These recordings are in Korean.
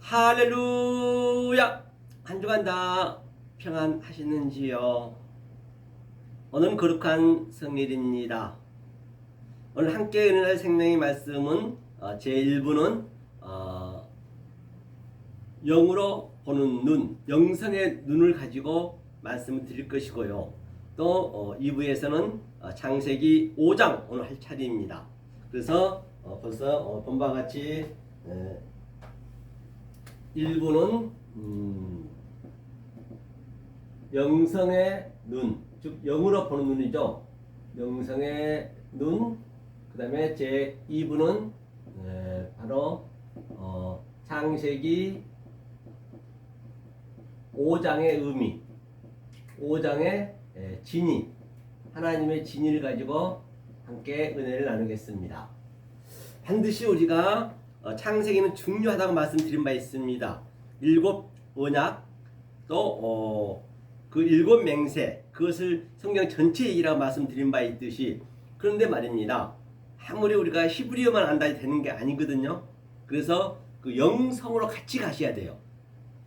할렐루야! 한 주간 다 평안하시는지요? 오늘은 거룩한 성일입니다. 오늘 함께 은혜의 생명의 말씀은 제1부는 영으로 보는 눈, 영성의 눈을 가지고 말씀을 드릴 것이고요. 또 2부에서는 창세기 5장 오늘 할 차례입니다. 그래서 벌써 본 바와 같이 1부는 영성의 눈, 즉 영으로 보는 눈이죠. 영성의 눈. 그 다음에 제 2부는 바로 창세기 5장의 의미, 5장의 진위, 하나님의 진위를 가지고 함께 은혜를 나누겠습니다. 반드시 우리가 창세기는 중요하다고 말씀드린 바 있습니다. 7 언약 또 그 7 맹세, 그것을 성경 전체 얘기라고 말씀드린 바 있듯이, 그런데 말입니다, 아무리 우리가 히브리어만 안다 되는 게 아니거든요. 그래서 그 영성으로 같이 가셔야 돼요.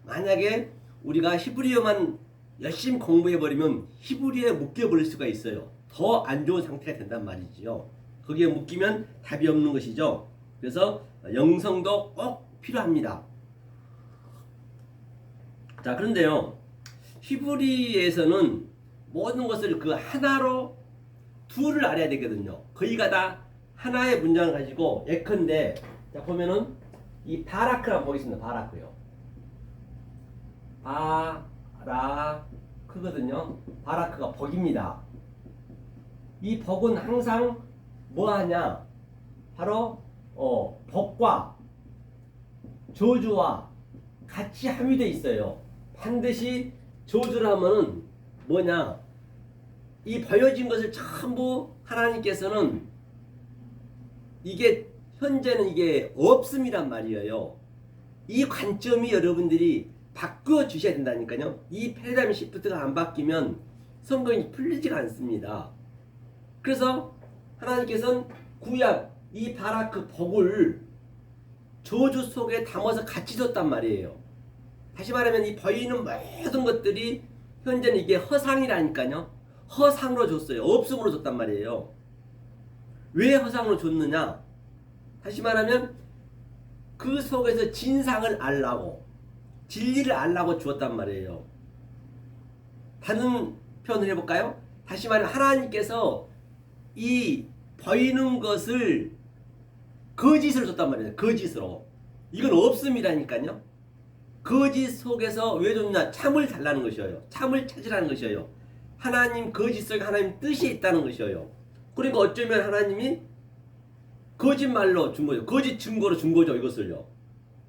만약에 우리가 히브리어만 열심히 공부해버리면 히브리어에 묶여버릴 수가 있어요. 더 안 좋은 상태가 된단 말이지요. 거기에 묶이면 답이 없는 것이죠. 그래서 영성도 꼭 필요합니다. 자, 그런데요, 히브리에서는 모든 것을 그 하나로 둘을 알아야 되거든요. 거기가 다 하나의 문장을 가지고, 예컨대 자 보면은 이 바라크라고 보겠습니다. 바라크요. 바라크거든요. 바라크가 복입니다. 이 복은 항상 뭐 하냐? 바로 복과 저주와 같이 함유되어 있어요. 반드시 저주를 하면은 뭐냐? 이 버려진 것을 전부 하나님께서는 이게 현재는 이게 없음이란 말이에요. 이 관점이 여러분들이 바꾸어 주셔야 된다니까요. 이 패러다임 시프트가 안 바뀌면 성경이 풀리지가 않습니다. 그래서 하나님께서는 구약 이 바라크 복을 저주 속에 담아서 같이 줬단 말이에요. 다시 말하면 이 보이는 모든 것들이 현재는 이게 허상이라니까요. 허상으로 줬어요. 없음으로 줬단 말이에요. 왜 허상으로 줬느냐? 다시 말하면 그 속에서 진상을 알라고, 진리를 알라고 주었단 말이에요. 다른 표현을 해볼까요? 다시 말하면 하나님께서 이 보이는 것을 거짓으로 줬단 말이에요. 거짓으로. 이건 없음이라니까요. 거짓 속에서 왜 줬냐? 참을 달라는 것이에요. 참을 찾으라는 것이에요. 하나님 거짓 속에 하나님 뜻이 있다는 것이에요. 그러니까 어쩌면 하나님이 거짓말로 준 거죠. 거짓 증거로 준 거죠. 이것을요.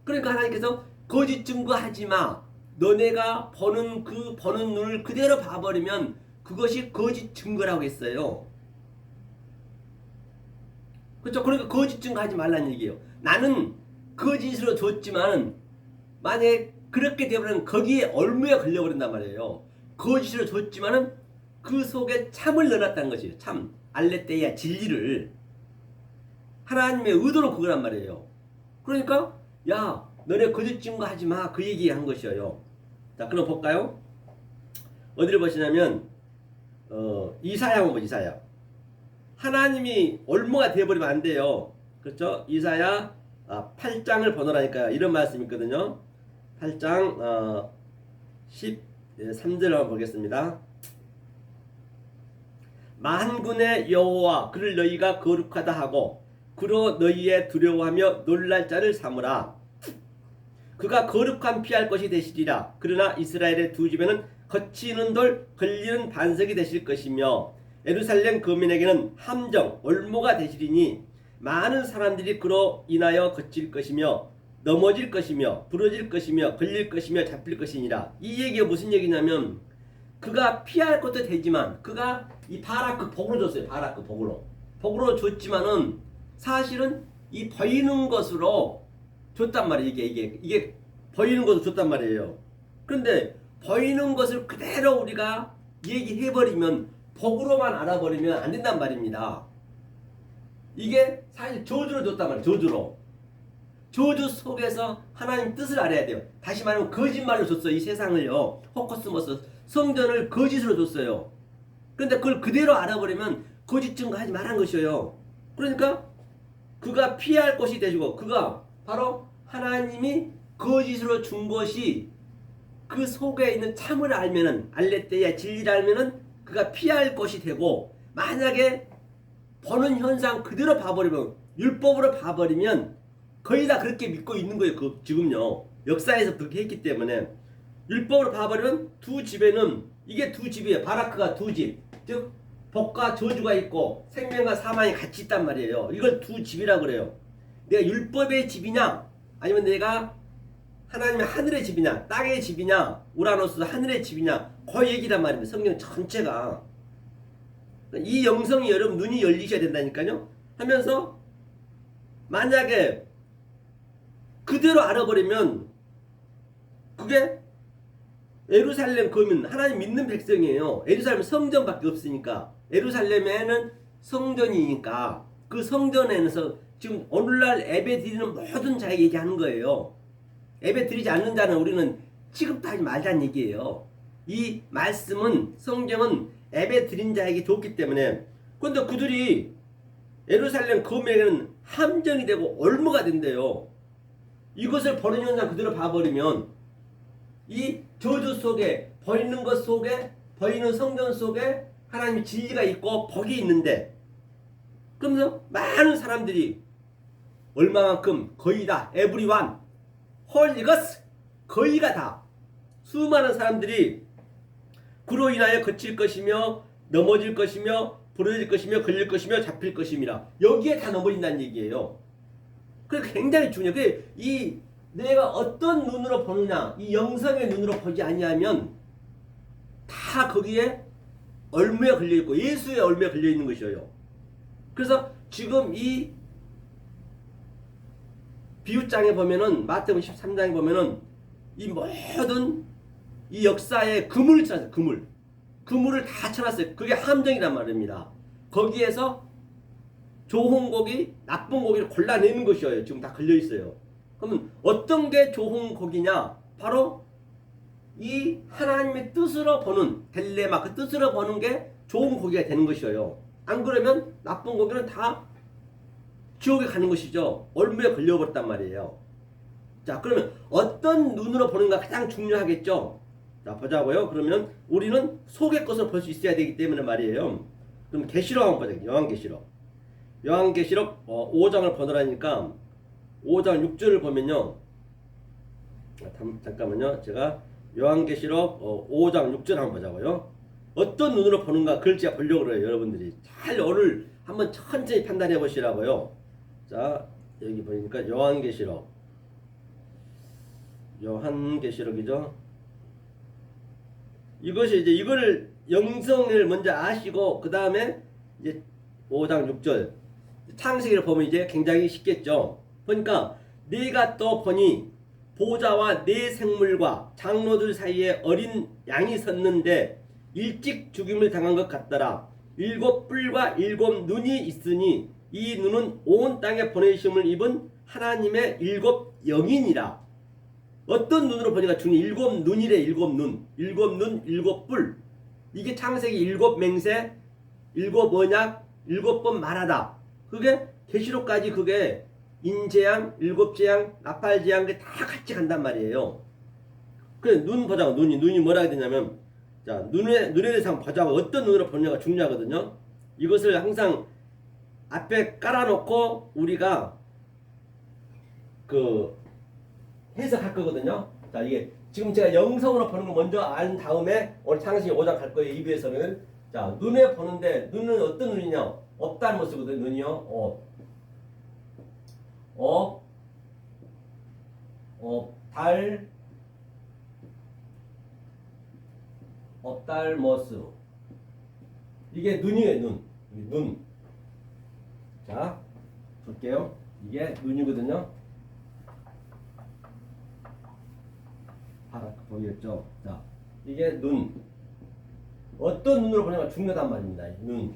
그러니까 하나님께서 거짓 증거하지 마. 너네가 보는 그 보는 눈을 그대로 봐버리면 그것이 거짓 증거라고 했어요. 그렇죠? 그러니까 거짓 증거하지 말라는 얘기예요. 나는 거짓으로 줬지만 만약에 그렇게 되면 거기에 얼무에 걸려버린단 말이에요. 거짓으로 줬지만은 그 속에 참을 넣어놨다는 것이에요. 참, 알레테이아, 진리를. 하나님의 의도로 그거란 말이에요. 그러니까 야, 너네 거짓 증거하지 마, 그 얘기한 것이에요. 자, 그럼 볼까요? 어디를 보시냐면 이사야 한번 보죠. 이사야. 하나님이 올무가 되어버리면 안 돼요. 그렇죠? 이사야 8장을 보노라니까요. 이런 말씀이 있거든요. 8장 13절을 한번 보겠습니다. 만군의 여호와 그를 너희가 거룩하다 하고 그로 너희의 두려워하며 놀랄 자를 삼으라. 그가 거룩한 피할 것이 되시리라. 그러나 이스라엘의 두 집에는 거치는 돌 걸리는 반석이 되실 것이며 예루살렘 거민에게는 함정 올무가 되시리니 많은 사람들이 그로 인하여 거칠 것이며 넘어질 것이며 부러질 것이며 걸릴 것이며 잡힐 것이니라. 이 얘기가 무슨 얘기냐면 그가 피할 것도 되지만 그가 이 바라크 복으로 줬어요. 바라크 복으로 줬지만은 사실은 이 보이는 것으로 줬단 말이에요. 이게 보이는 것으로 줬단 말이에요. 그런데 보이는 것을 그대로 우리가 얘기해버리면, 복으로만 알아버리면 안 된단 말입니다. 이게 사실 저주로 줬단 말이에요. 저주로. 저주 속에서 하나님 뜻을 알아야 돼요. 다시 말하면 거짓말로 줬어요. 이 세상을요. 호커스모스 성전을 거짓으로 줬어요. 그런데 그걸 그대로 알아버리면 거짓 증거하지 말한 것이에요. 그러니까 그가 피할 것이 되시고 그가 바로 하나님이 거짓으로 준 것이 그 속에 있는 참을 알면은 알레떼야 진리를 알면은 그가 피할 것이 되고 만약에 보는 현상 그대로 봐버리면 율법으로 봐버리면 거의 다 그렇게 믿고 있는 거예요. 그 지금요 역사에서 그렇게 했기 때문에 율법으로 봐버리면 두 집에는 이게 두 집이에요. 바라크가 두 집, 즉 복과 저주가 있고 생명과 사망이 같이 있단 말이에요. 이걸 두 집이라고 그래요. 내가 율법의 집이냐 아니면 내가 하나님의 하늘의 집이냐 땅의 집이냐 우라노스 하늘의 집이냐 그 얘기란 말입니다. 성경 전체가 이 영성이 여러분 눈이 열리셔야 된다니까요. 하면서 만약에 그대로 알아버리면 그게 예루살렘 거민 하나님 믿는 백성이에요. 예루살렘 성전밖에 없으니까 예루살렘에는 성전이니까 그 성전에서 지금 오늘날 예배 드리는 모든 자에게 얘기하는 거예요. 예배 드리지 않는 자는 우리는 취급하지 말자는 얘기예요. 이 말씀은 성경은 예배 드린 자에게 좋기 때문에 그런데 그들이 예루살렘 거민에는 함정이 되고 올무가 된대요. 이것을 보는 현상 그대로 봐버리면 이 저주 속에 보이는 것 속에 보이는 성전 속에 하나님의 진리가 있고 복이 있는데 그러면서 많은 사람들이 얼마만큼 거의 다 에브리완 홀 이것스 거의가 다 수많은 사람들이 그로 인하여 거칠 것이며 넘어질 것이며 부러질 것이며 걸릴 것이며 잡힐 것임이라 여기에 다 넘어진다는 얘기예요. 그게 굉장히 중요해요. 그게 이 내가 어떤 눈으로 보느냐 이 영성의 눈으로 보지 아니하면 다 거기에 얼무에 걸려있고 예수의 얼무에 걸려있는 것이에요. 그래서 지금 이 비유장에 보면은 마태복음 13장에 보면은 이 모든 이 역사에 그물을 쳐놨어요. 그물을 다 쳐놨어요. 그게 함정이란 말입니다. 거기에서 좋은 고기 나쁜 고기를 골라내는 것이에요. 지금 다 걸려있어요. 그러면 어떤 게 좋은 고기냐 바로 이 하나님의 뜻으로 보는 델레마 그 뜻으로 보는 게 좋은 고기가 되는 것이에요. 안 그러면 나쁜 고기는 다 지옥에 가는 것이죠. 얼무에 걸려버렸단 말이에요. 자 그러면 어떤 눈으로 보는가 가장 중요하겠죠. 자 보자고요. 그러면 우리는 속의 것을 볼 수 있어야 되기 때문에 말이에요. 그럼 계시록 한번 보자. 요한계시록 5장을 보느라니까 5장 6절을 보면요. 잠깐만요. 제가 요한계시록 5장 6절 한번 보자고요. 어떤 눈으로 보는가 그걸 제가 보려고 그래요. 여러분들이 잘 오늘 한번 천천히 판단해 보시라고요. 자 여기 보니까 요한계시록이죠. 이것이 이제 이거를 영성을 먼저 아시고 그 다음에 이제 5장 6절 창세기를 보면 이제 굉장히 쉽겠죠. 그러니까 네가 또 보니 보좌와 네 생물과 장로들 사이에 어린 양이 섰는데 일찍 죽임을 당한 것 같더라. 7 뿔과 7 눈이 있으니 이 눈은 온 땅에 보내심을 입은 하나님의 7 영이니라. 어떤 눈으로 보니까 주님 7 눈이래. 7 눈. 7 눈, 7 뿔. 이게 창세기 7 맹세, 7 언약, 7번 말하다. 그게 계시록까지 그게 인재양, 7 재양, 나팔재양 그게 다 같이 간단 말이에요. 그래 눈 보자고. 눈이 뭐라 해야 되냐면 자 눈에 대해서 한번 보자고. 어떤 눈으로 보느냐가 중요하거든요. 이것을 항상 앞에 깔아놓고 우리가 그 해석할 거거든요. 자 이게 지금 제가 영성으로 보는 거 먼저 안 다음에 오늘 창세기 5장 갈 거예요. 2부에서는 자 눈에 보는데 눈은 어떤 눈이냐? 업달모스거든. 눈이요. 업달모스 이게 눈이에요. 눈. 자 볼게요. 이게 눈이거든요. 보이겠죠? 자 이게 눈. 어떤 눈으로 보냐가 중요하단 말입니다. 눈.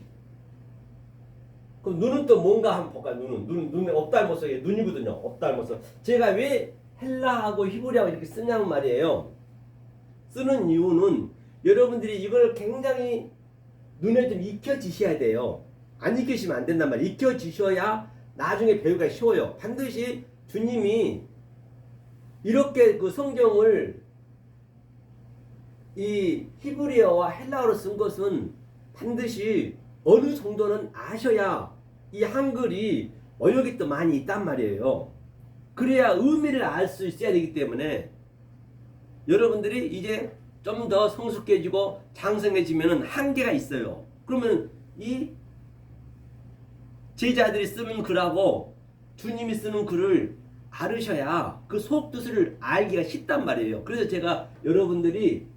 그럼 눈은 또 뭔가 한번 볼까요? 눈에 옵달모스에 눈이거든요. 옵달모스. 제가 왜 헬라하고 히브리하고 이렇게 쓰냐는 말이에요. 쓰는 이유는 여러분들이 이걸 굉장히 눈에 좀 익혀지셔야 돼요. 안 익히시면 안 된단 말이에요. 익혀지셔야 나중에 배우기가 쉬워요. 반드시 주님이 이렇게 그 성경을 이 히브리어와 헬라어로 쓴 것은 반드시 어느 정도는 아셔야 이 한글이 어려기 또 많이 있단 말이에요. 그래야 의미를 알 수 있어야 되기 때문에 여러분들이 이제 좀 더 성숙해지고 장성해지면 한계가 있어요. 그러면 이 제자들이 쓰는 글하고 주님이 쓰는 글을 알으셔야 그 속뜻을 알기가 쉽단 말이에요. 그래서 제가 여러분들이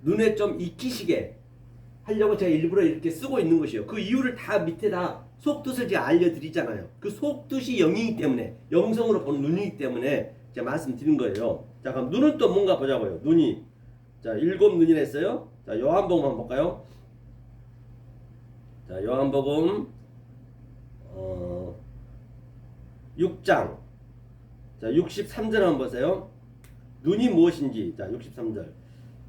눈에 좀 익히시게 하려고 제가 일부러 이렇게 쓰고 있는 것이에요. 그 이유를 다 밑에다 속뜻을 제가 알려드리잖아요. 그 속뜻이 영이기 때문에, 영성으로 보는 눈이기 때문에 제가 말씀드린 거예요. 자, 그럼 눈은 또 뭔가 보자고요. 눈이. 자, 7눈이라 했어요. 자, 요한복음 한번 볼까요? 자, 요한복음 6장. 자, 63절 한번 보세요. 눈이 무엇인지. 자, 63절.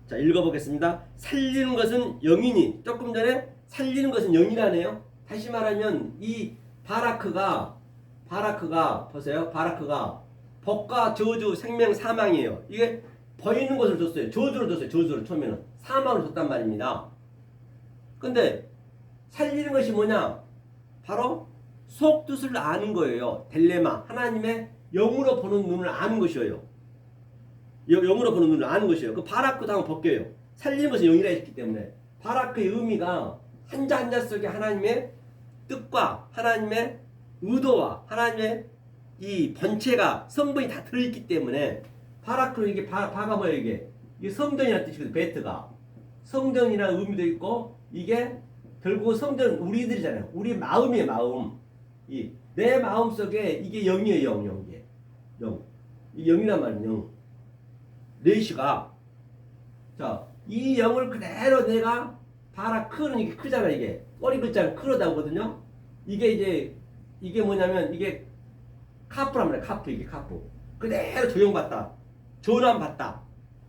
자, 읽어보겠습니다. 살리는 것은 영이니. 조금 전에 살리는 것은 영이라네요. 다시 말하면 이 바라크가 보세요. 바라크가 복과 저주, 생명, 사망이에요. 이게 보이는 것을 줬어요. 저주를 줬어요. 저주를 처음에는 사망을 줬단 말입니다. 근데 살리는 것이 뭐냐? 바로 속뜻을 아는 거예요. 델레마, 하나님의 영으로 보는 눈을 아는 것이에요. 영으로 보는 눈을 아는 것이에요. 그 바라크도 한번 벗겨요. 살리는 것은 영이라 했기 때문에 바라크의 의미가 한자 한자 속에 하나님의 뜻과 하나님의 의도와 하나님의 이 본체가 성분이 다 들어있기 때문에 바라크로 이게 바가 뭐예요? 이게 성전이라는 뜻이거든요. 베트가 성전이라는 의미도 있고 이게 결국 성전 우리들이잖아요. 우리 마음이에요. 마음. 내 마음 속에 이게 영이에요. 영. 이 영이란 말은 영. 레시가 자, 이 영을 그대로 내가 바라크는 이게 크잖아. 이게 꼬리 글자는 크로다 보거든요. 이게 뭐냐면 이게 카프란 말이야. 카프. 이게 카프. 그대로 조용받다. 전환받다.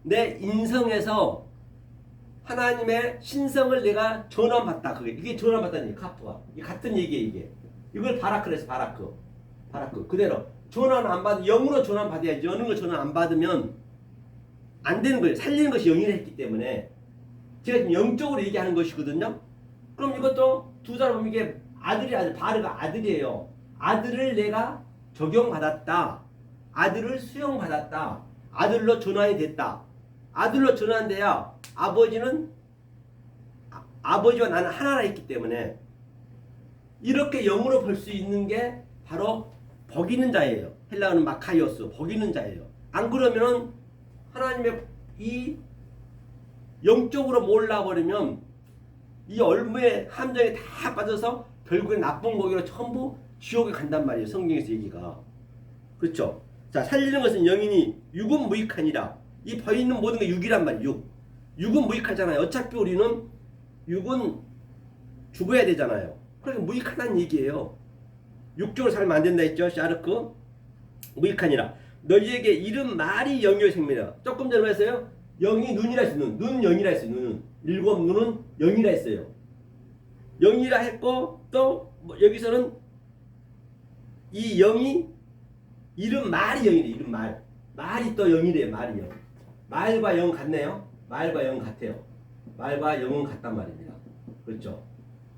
내 인성에서 하나님의 신성을 내가 전환받다. 이게 전환받다는 얘기. 카프가. 이게 같은 얘기예요. 이게. 이걸 바라크래서 바라크. 그대로 전환 안 받, 영으로 전환 받아야지. 어느 걸 전환 안 받으면 안 되는 거예요. 살리는 것이 영이라 했기 때문에 제가 지금 영적으로 얘기하는 것이거든요. 그럼 이것도 두 사람 보면 이게 아들, 바르가 아들이에요. 아들을 내가 적용받았다. 아들을 수용받았다. 아들로 전환이 됐다. 아들로 전환돼야 아버지와 나는 하나라 했기 때문에 이렇게 영으로 볼 수 있는 게 바로 복 있는 자예요. 헬라어는 마카이오스, 복 있는 자예요. 안 그러면은 하나님의 이 영적으로 몰라버리면 이 얼무의 함정에 다 빠져서 결국엔 나쁜 고기로 전부 지옥에 간단 말이에요. 성경에서 얘기가. 그렇죠? 자, 살리는 것은 영이니 육은 무익하니라. 이 보이는 모든 게 육이란 말이에요. 육은 무익하잖아요. 어차피 우리는 육은 죽어야 되잖아요. 그러니까 무익하다는 얘기예요. 육적으로 살면 안 된다 했죠. 샤르크. 무익하니라. 너희에게 이른 말이 영이요 생명이라. 조금 전에 했어요. 영이 눈이라 했어요. 눈은 영이라 했어요. 눈은. 7눈은 영이라 했어요. 영이라 했고 또 여기서는 이 영이 이른 말이 영이래. 이른 말. 말이 또 영이래요. 말이 영. 말과 영 같네요. 말과 영 같아요. 말과 영은 같단 말입니다. 그렇죠?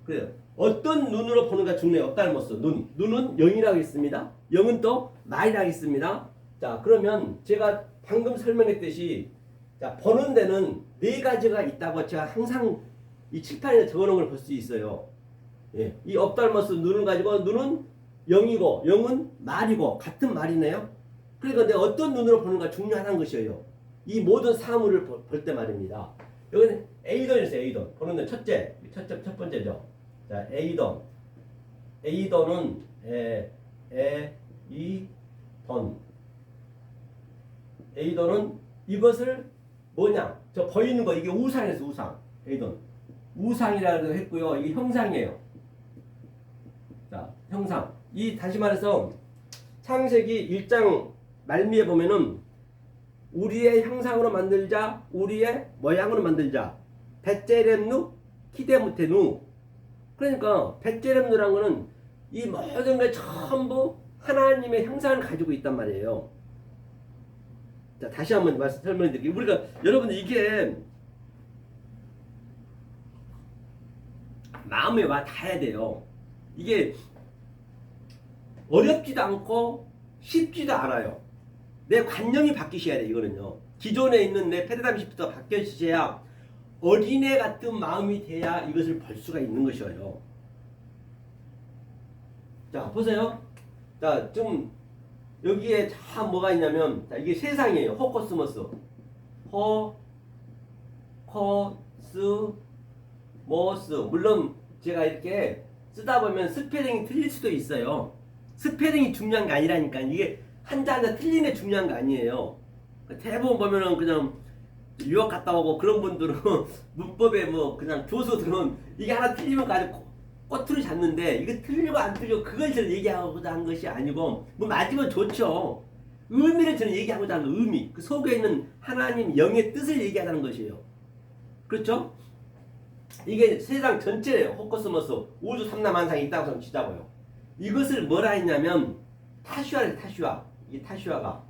그래요. 어떤 눈으로 보는가 중요해. 옵달모스. 눈은 영이라고 했습니다. 영은 또 말이라고 했습니다. 자, 그러면 제가 방금 설명했듯이 자, 보는 데는 4가지가 있다고 제가 항상 이 칠판에 적어놓은 걸 볼 수 있어요. 예, 이 옵달모스 눈을 가지고 눈은 영이고 영은 말이고 같은 말이네요. 그러니까 내가 어떤 눈으로 보는가 중요하다는 것이에요. 이 모든 사물을 볼 때 말입니다. 여기는 에이돈이었어요. 에이돈. 보는 데 첫 번째죠. 자, 에이돈. 에이돈은 에이돈은 이것을 뭐냐? 저 보이는 거 이게 우상이었어. 우상. 에이돈. 우상이라고 했고요. 이게 형상이에요. 자, 형상. 이 다시 말해서 창세기 1장 말미에 보면은 우리의 형상으로 만들자, 우리의 모양으로 만들자. 벳제렘누 키데무테누. 그러니까 벳제렘누라는 거는 이 모든 게 전부 하나님의 형상을 가지고 있단 말이에요. 자, 다시 한번 설명해 드릴게요. 우리가 여러분들 이게 마음에 와 닿아야 돼요. 이게 어렵지도 않고 쉽지도 않아요. 내 관념이 바뀌셔야 돼. 이거는요. 기존에 있는 내 패러다임부터 바뀌어지셔야 어린애 같은 마음이 돼야 이것을 볼 수가 있는 것이에요. 자, 보세요. 자, 좀 여기에 참 뭐가 있냐면, 자, 이게 세상이에요. 호코스모스. 호코스모스. 물론 제가 이렇게 쓰다 보면 스페링이 틀릴 수도 있어요. 스페링이 중요한 게 아니라니까. 이게 한자 한자 틀리는 게 중요한 거 아니에요. 대부분 보면은 그냥 유학 갔다 오고 그런 분들은 문법에 뭐 그냥 교수들은 이게 하나 틀리면 가지고 꼬투리 잡는데, 이거 틀리고 안 틀리고 그걸 저는 얘기하고자 한 것이 아니고, 뭐 맞으면 좋죠. 의미를 저는 얘기하고자 하는 의미, 그 속에 있는 하나님 영의 뜻을 얘기하자는 것이에요. 그렇죠? 이게 세상 전체예요. 호코스모스 우주 삼라만상이 있다고 저는 치자고요. 이것을 뭐라 했냐면 타슈아래. 타슈아. 이게 타슈아가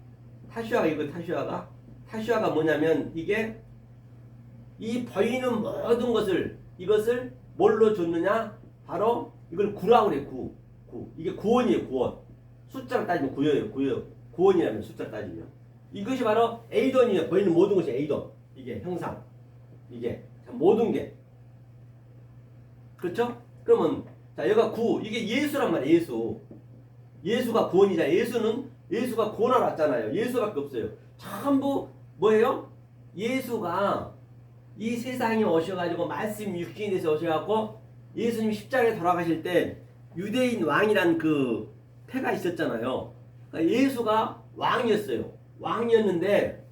타슈아가 뭐냐면, 이게 이 보이는 모든 것을, 이것을 뭘로 줬느냐? 바로 이걸 구라고 그래. 구. 이게 구원이에요. 구원. 숫자로 따지면 구예요. 구원이라면 숫자로 따지면. 이것이 바로 에이돈이에요. 보이는 모든 것이 에이돈. 이게 형상. 이게 모든 게. 그렇죠? 그러면 자, 여기가 구. 이게 예수란 말이에요. 예수. 예수가 구원이잖아요. 예수가 구원하러 왔잖아요. 예수밖에 없어요. 전부 뭐예요? 예수가 이 세상에 오셔가지고 말씀 육신이 돼서 오셔갖고 예수님이 십자가에 돌아가실 때 유대인 왕이란 그 패가 있었잖아요. 그러니까 예수가 왕이었어요. 왕이었는데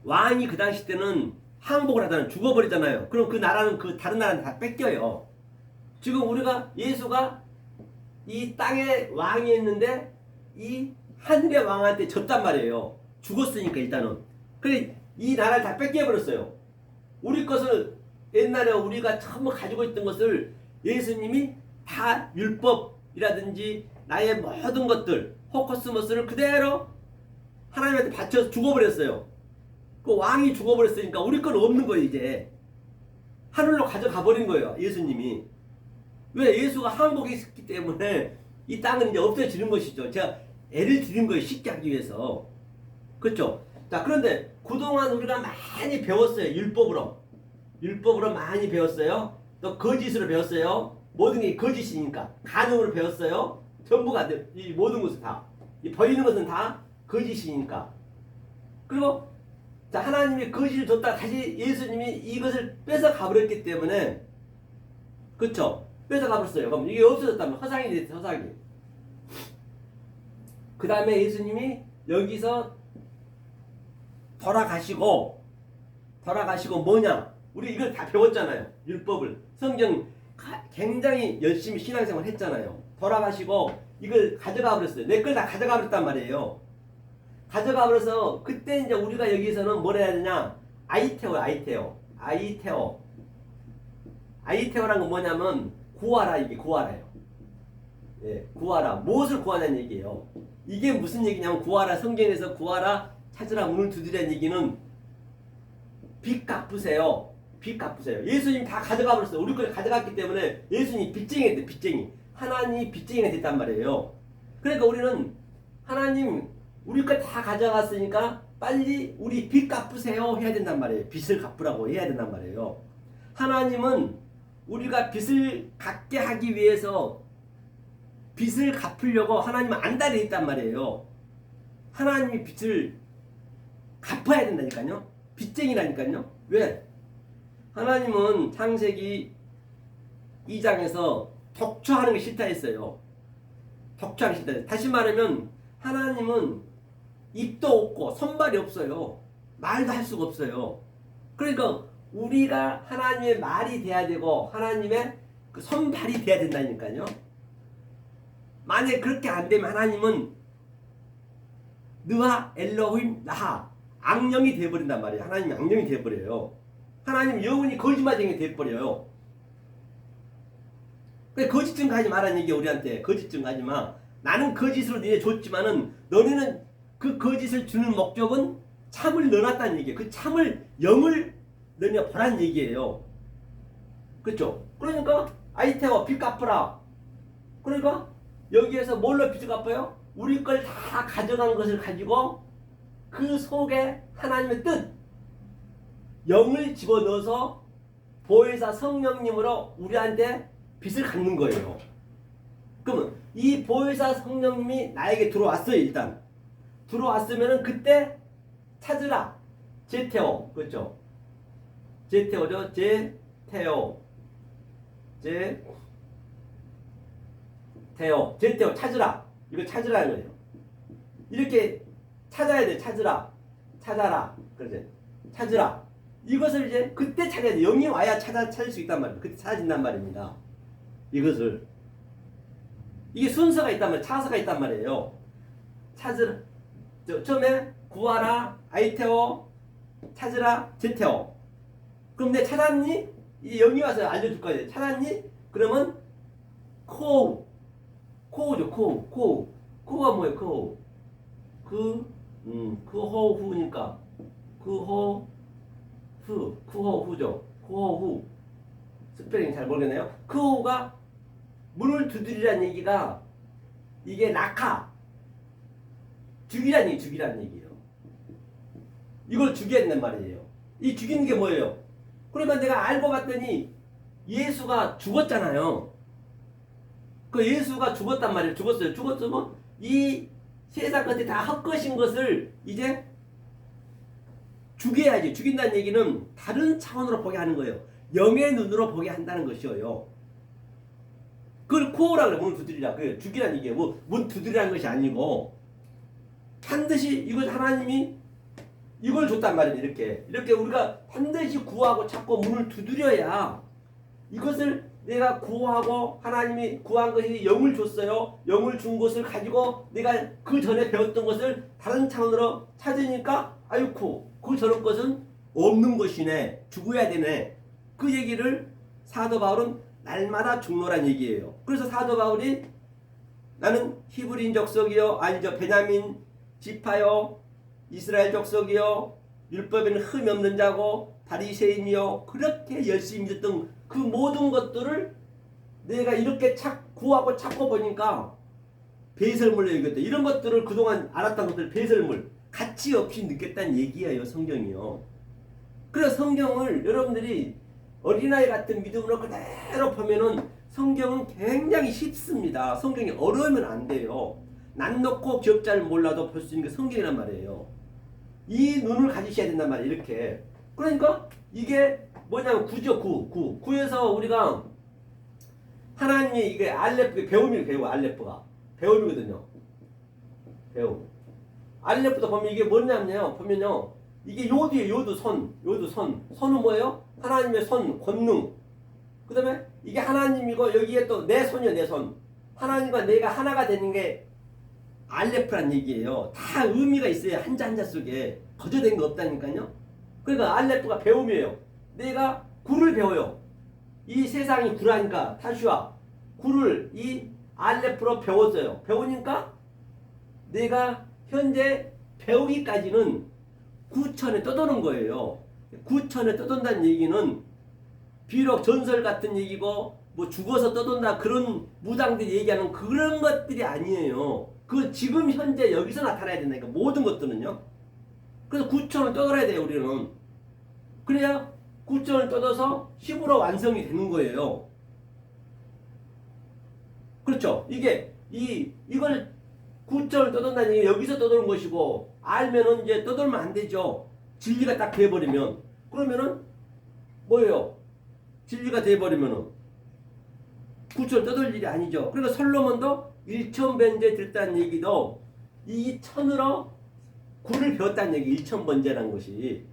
왕이 그 당시 때는 항복을 하잖아요. 죽어버리잖아요. 그럼 그 나라는 그 다른 나라는 다 뺏겨요. 지금 우리가 예수가 이 땅의 왕이었는데 이 하늘의 왕한테 졌단 말이에요. 죽었으니까 일단은. 그래 이 나라를 다 뺏겨버렸어요. 우리 것을 옛날에 우리가 전부 가지고 있던 것을 예수님이 다 율법이라든지 나의 모든 것들 호코스모스를 그대로 하나님한테 바쳐서 죽어버렸어요. 그 왕이 죽어버렸으니까 우리 건 없는 거예요. 이제 하늘로 가져가 버린 거예요. 예수님이. 왜? 예수가 항복이 있었기 때문에 이 땅은 이제 없어지는 것이죠. 제가 애를 드린 거예요. 쉽게 하기 위해서. 그렇죠? 자, 그런데 그동안 우리가 많이 배웠어요. 율법으로 많이 배웠어요. 또 거짓으로 배웠어요. 모든 게 거짓이니까. 간음으로 배웠어요. 전부가 이 모든 것은 다. 이 보이는 것은 다 거짓이니까. 그리고 자, 하나님이 거짓을 줬다 다시 예수님이 이것을 뺏어 가버렸기 때문에, 그렇죠? 뺏어 가버렸어요. 그럼 이게 없어졌다면 허상이 됐어. 허상이. 그 다음에 예수님이 여기서 돌아가시고 뭐냐? 우리 이걸 다 배웠잖아요. 율법을. 성경 굉장히 열심히 신앙생활 했잖아요. 돌아가시고 이걸 가져가 버렸어요. 내 걸 다 가져가 버렸단 말이에요. 가져가 버려서 그때 이제 우리가 여기서는 뭘 해야 되냐? 아이테오란 건 뭐냐면 구하라. 이게 구하라요. 예, 구하라. 무엇을 구하냐는 얘기예요. 이게 무슨 얘기냐면 구하라. 성경에서 구하라, 찾으라, 문을 두드리라는 얘기는 빚 갚으세요. 예수님 다 가져가 버렸어요. 우리 걸 가져갔기 때문에 예수님 빚쟁이가 됐대. 빚쟁이. 하나님이 빚쟁이가 됐단 말이에요. 그러니까 우리는 하나님 우리 걸 다 가져갔으니까 빨리 우리 빚 갚으세요 해야 된단 말이에요. 빚을 갚으라고 해야 된단 말이에요. 하나님은 우리가 빚을 갚게 하기 위해서 빚을 갚으려고 하나님은 안달이 있단 말이에요. 하나님이 빚을 갚아야 된다니까요. 빚쟁이라니까요. 왜? 하나님은 창세기 2장에서 독초하는 게 싫다 했어요. 독초하는 게 싫다 했어요. 다시 말하면 하나님은 입도 없고 손발이 없어요. 말도 할 수가 없어요. 그러니까 우리가 하나님의 말이 돼야 되고 하나님의 그 손발이 돼야 된다니까요. 만약에 그렇게 안 되면 하나님은 느하 엘로힘 나하 악령이 돼버린단 말이에요. 하나님이 악령이 돼버려요. 하나님 영원히 거짓말쟁이 돼버려요. 그래 거짓 증거하지 말라는 얘기야. 우리한테 거짓 증거하지 마. 나는 거짓으로 너네 줬지만은 너네는 그 거짓을 주는 목적은 참을 넣어놨다는 얘기예요. 그 참을 영을 너네 보라는 얘기예요. 그렇죠? 그러니까 아이테오 빚 갚으라. 그러니까 여기에서 뭘로 빚을 갚아요? 우리 걸 다 가져간 것을 가지고 그 속에 하나님의 뜻 영을 집어넣어서 보혜사 성령님으로 우리한테 빚을 갚는 거예요. 그러면 이 보혜사 성령님이 나에게 들어왔어요. 일단 들어왔으면은 그때 찾으라. 제테오. 그렇죠? 제테오죠. 제테오. 제테오 찾으라. 이거 찾으라는 거예요. 이렇게 찾아야 돼. 찾아라. 그러지. 찾으라. 이것을 이제 그때 찾아야 돼. 영이 와야 찾을 수 있단 말이에요. 그때 찾아진단 말입니다. 이것을. 이게 순서가 있단 말이에요. 차서가 있단 말이에요. 찾으라. 처음에 구하라, 아이테오, 찾으라, 제테오. 그럼 내 찾았니? 이 영이 와서 알려줄 거예요. 찾았니? 그러면 코우죠. 코우가 뭐예요? 코우. 후니까 쿠호후죠. 쿠호후. 스펠링 잘 모르겠네요. 쿠호가 문을 두드리라는 얘기가 이게 낙하. 죽이라는 얘기예요. 이걸 죽여야 된단 말이에요. 이 죽이는 게 뭐예요? 그러면 내가 알고 봤더니 예수가 죽었잖아요. 그 예수가 죽었단 말이에요. 죽었으면 이 세상 것이 다 헛것인 것을 이제 죽여야지. 죽인다는 얘기는 다른 차원으로 보게 하는 거예요. 영의 눈으로 보게 한다는 것이에요. 그걸 코어라 그래. 문 두드리라. 그 죽이라는 얘기예요. 문 두드리라는 것이 아니고 반드시 이걸 하나님이 이걸 줬단 말이에요. 이렇게 우리가 반드시 구하고 찾고 문을 두드려야 이것을 내가 구하고 하나님이 구한 것이 영을 줬어요. 영을 준 것을 가지고 내가 그 전에 배웠던 것을 다른 차원으로 찾으니까 아유쿠 그 저런 것은 없는 것이네. 죽어야 되네. 그 얘기를 사도 바울은 날마다 죽노란 얘기예요. 그래서 사도 바울이 나는 히브리인 족속이요 아니죠 베냐민 지파요 이스라엘 족속이요 율법에는 흠이 없는 자고 바리새인이요 그렇게 열심히 믿었던 그 모든 것들을 내가 이렇게 구하고 찾고 보니까 배설물로 여겼다. 이런 것들을 그동안 알았던 것들 배설물 가치 없이 느꼈다는 얘기예요. 성경이요. 그래서 성경을 여러분들이 어린아이 같은 믿음으로 그대로 보면은 성경은 굉장히 쉽습니다. 성경이 어려우면 안 돼요. 난 놓고 기억자를 몰라도 볼 수 있는 게 성경이란 말이에요. 이 눈을 가지셔야 된단 말이에요. 이렇게. 그러니까 이게 뭐냐면 구죠. 구에서 우리가 하나님이 이게 알레프 배움이에요. 알레프가 배움이거든요. 배움. 알레프도 보면 이게 뭐냐면요. 보면요. 이게 요드예요. 요드 손. 손은 뭐예요? 하나님의 손, 권능. 그 다음에 이게 하나님이고 여기에 또 내 손이요. 내 손. 하나님과 내가 하나가 되는 게 알레프란 얘기예요. 다 의미가 있어요. 한자 한자 속에. 거저된 거 없다니까요. 그러니까 알레프가 배움이에요. 내가 구를 배워요. 이 세상이 구라니까 타슈아. 구를 이 알레프로 배웠어요. 배우니까 내가 현재 배우기까지는 구천에 떠도는 거예요. 구천에 떠돈다는 얘기는 비록 전설 같은 얘기고 뭐 죽어서 떠돈다 그런 무당들이 얘기하는 그런 것들이 아니에요. 그 지금 현재 여기서 나타나야 된다니까 모든 것들은요. 그래서 구천을 떠돌아야 돼요. 우리는. 그래야 구천을 떠도서 10으로 완성이 되는 거예요. 그렇죠. 이걸 구천을 떠돈다는 얘기 여기서 떠도는 것이고 알면은 이제 떠돌면 안 되죠. 진리가 딱 돼버리면 그러면은 뭐예요? 진리가 돼버리면은 구천을 떠돌 일이 아니죠. 그러니까 솔로몬도 일천번제 들다는 얘기도 이 천으로 구를 배웠다는 얘기. 일천번제라는 것이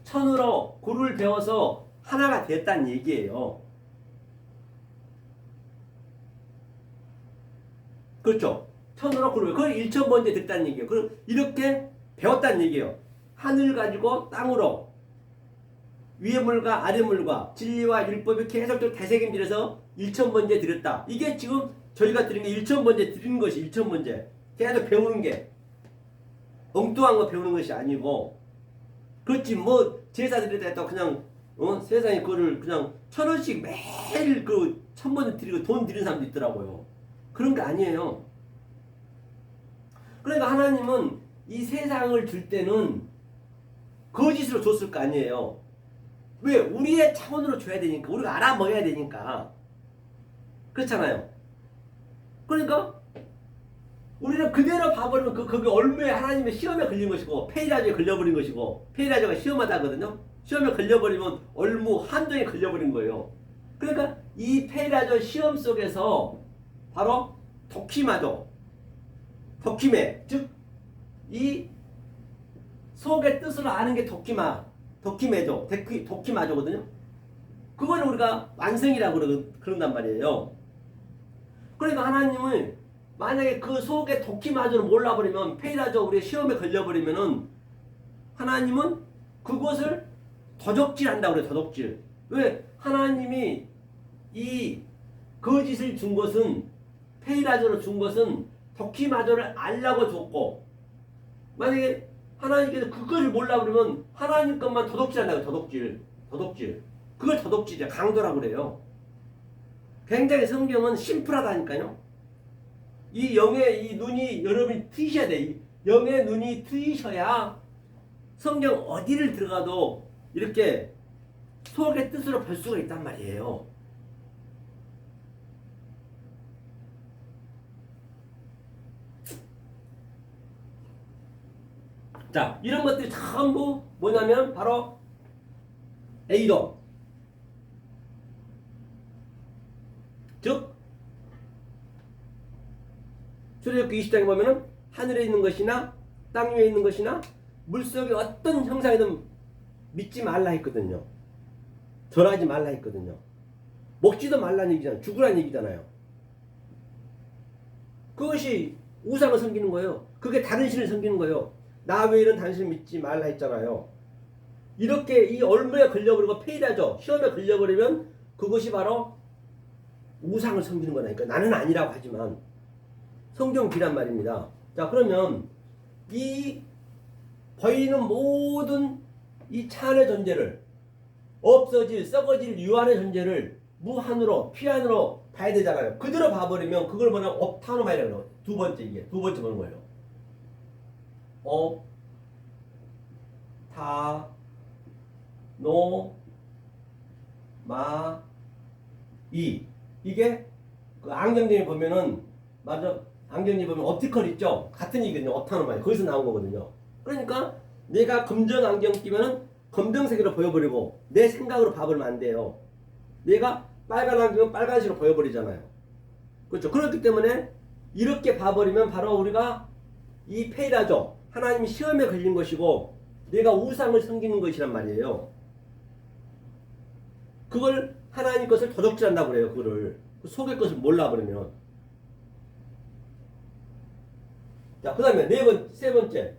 천으로 구를 배워서 하나가 됐다는 얘기예요. 그렇죠. 천으로 그룹. 그걸 1,000번째 듣다는 얘기예요. 그럼 이렇게 배웠다는 얘기예요. 하늘 가지고 땅으로 위의 물과 아래 물과 진리와 율법이 계속적으로 되새김질해서 1,000번째 드렸다. 이게 지금 저희가 드린 게 1,000번째 드리는 것이 1,000번째. 계속 배우는 게 엉뚱한 거 배우는 것이 아니고 그렇지 뭐 제사 드릴 때 또 그냥 세상에 그거를 그냥 1,000원씩 매일 그 1,000번째 드리고 돈 드리는 사람도 있더라고요. 그런 게 아니에요. 그러니까 하나님은 이 세상을 줄 때는 거짓으로 줬을 거 아니에요. 왜? 우리의 차원으로 줘야 되니까. 우리가 알아먹어야 되니까. 그렇잖아요. 그러니까 우리는 그대로 봐버리면 그게 얼마에 하나님의 시험에 걸린 것이고 페이라저에 걸려버린 것이고 페이라저가 시험하다 하거든요. 시험에 걸려버리면 얼무 함정에 걸려버린 거예요. 그러니까 이 페이라저 시험 속에서 바로 도키매 즉 이 속의 뜻을 아는 게 도키마저거든요. 그걸 우리가 완성이라고 그런단 말이에요. 그러니까 하나님을 만약에 그 속의 도키마저를 몰라버리면 페이라저 우리의 시험에 걸려버리면은 하나님은 그것을 도적질한다고 그래요. 도적질. 왜? 하나님이 이 거짓을 준 것은 페이라저로 준 것은 도키마저를 알라고 줬고 만약에 하나님께서 그것을 몰라버리면 하나님 것만 도둑질한다고. 도둑질. 그걸 도둑질이야. 강도라고 그래요. 굉장히 성경은 심플하다니까요. 이 영의 이 눈이 여러분이 트이셔야 돼. 이 영의 눈이 트이셔야 성경 어디를 들어가도 이렇게 속의 뜻으로 볼 수가 있단 말이에요. 자, 이런 것들이 전부 뭐냐면 바로 A동. 즉 출애굽기 20장에 보면은 하늘에 있는 것이나 땅 위에 있는 것이나 물속의 어떤 형상이든 믿지 말라 했거든요. 절하지 말라 했거든요. 먹지도 말라는 얘기잖아요. 죽으라는 얘기잖아요. 그것이 우상을 섬기는 거예요. 그게 다른 신을 섬기는 거예요. 나 외에는 당신을 믿지 말라 했잖아요. 이렇게 이 얼마에 걸려버리고 페이라죠. 시험에 걸려버리면 그것이 바로 우상을 섬기는 거라니까. 나는 아니라고 하지만 성경 비란 말입니다. 자, 그러면 이 보이는 모든 이 차안의 존재를 없어질, 썩어질 유한의 존재를 무한으로, 피한으로 봐야 되잖아요. 그대로 봐버리면 그걸 뭐냐 업타노마이라고 그래요. 두 번째 이게 두 번째 보는 거예요. 업타노마이 이게 그 안경쟁이 보면은 맞아. 안경이 보면 옵티컬 있죠? 같은 얘기거든요. 업타노마이. 거기서 나온 거거든요. 그러니까 내가 검정 안경 끼면은 검정색으로 보여버리고 내 생각으로 봐버리면 안 돼요. 내가 빨간 안경은 빨간색으로 보여버리잖아요. 그렇죠? 그렇기 때문에 이렇게 봐버리면 바로 우리가 이 페이라죠. 하나님이 시험에 걸린 것이고 내가 우상을 섬기는 것이란 말이에요. 그걸 하나님 것을 도둑질한다고 그래요. 그거를 그 속의 것을 몰라버리면. 자, 그 다음에 세 번째.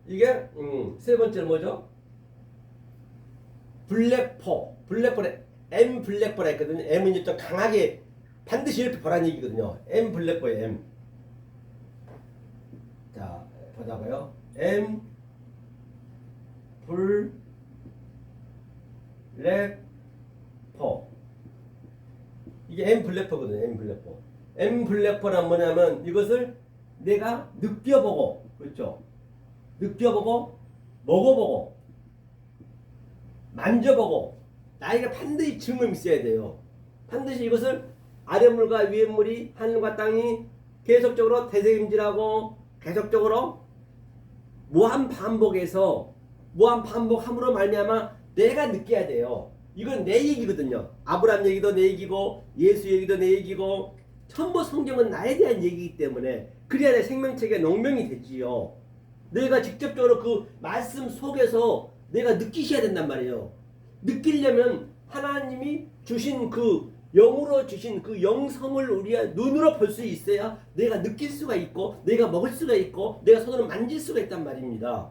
이게, 세 번째는 뭐죠? 블랙폴에 M 블랙폴에 했거든요. M은 이제 좀 강하게 반드시 이렇게 보라는 얘기거든요. M 블랙폴에 M. 자, 보자고요. M 블랙포. 이게 M 블랙포거든요. M 블랙포. M 블랙포란 뭐냐면 이것을 내가 느껴보고, 그렇죠? 느껴보고, 먹어보고, 만져보고, 나에게 반드시 증명이 있어야 돼요. 반드시 이것을 아랫물과 위에물이 하늘과 땅이 계속적으로 되새김질하고 계속적으로 무한 반복함으로 말미암아 내가 느껴야 돼요. 이건 내 얘기거든요. 아브라함 얘기도 내 얘기고 예수 얘기도 내 얘기고 전부 성경은 나에 대한 얘기이기 때문에 그래야 내 생명체계 농명이 되지요. 내가 직접적으로 그 말씀 속에서 내가 느끼셔야 된단 말이에요. 느끼려면 하나님이 주신 그 영으로 주신 그 영성을 우리가 눈으로 볼 수 있어야 내가 느낄 수가 있고 내가 먹을 수가 있고 내가 손으로 만질 수가 있단 말입니다.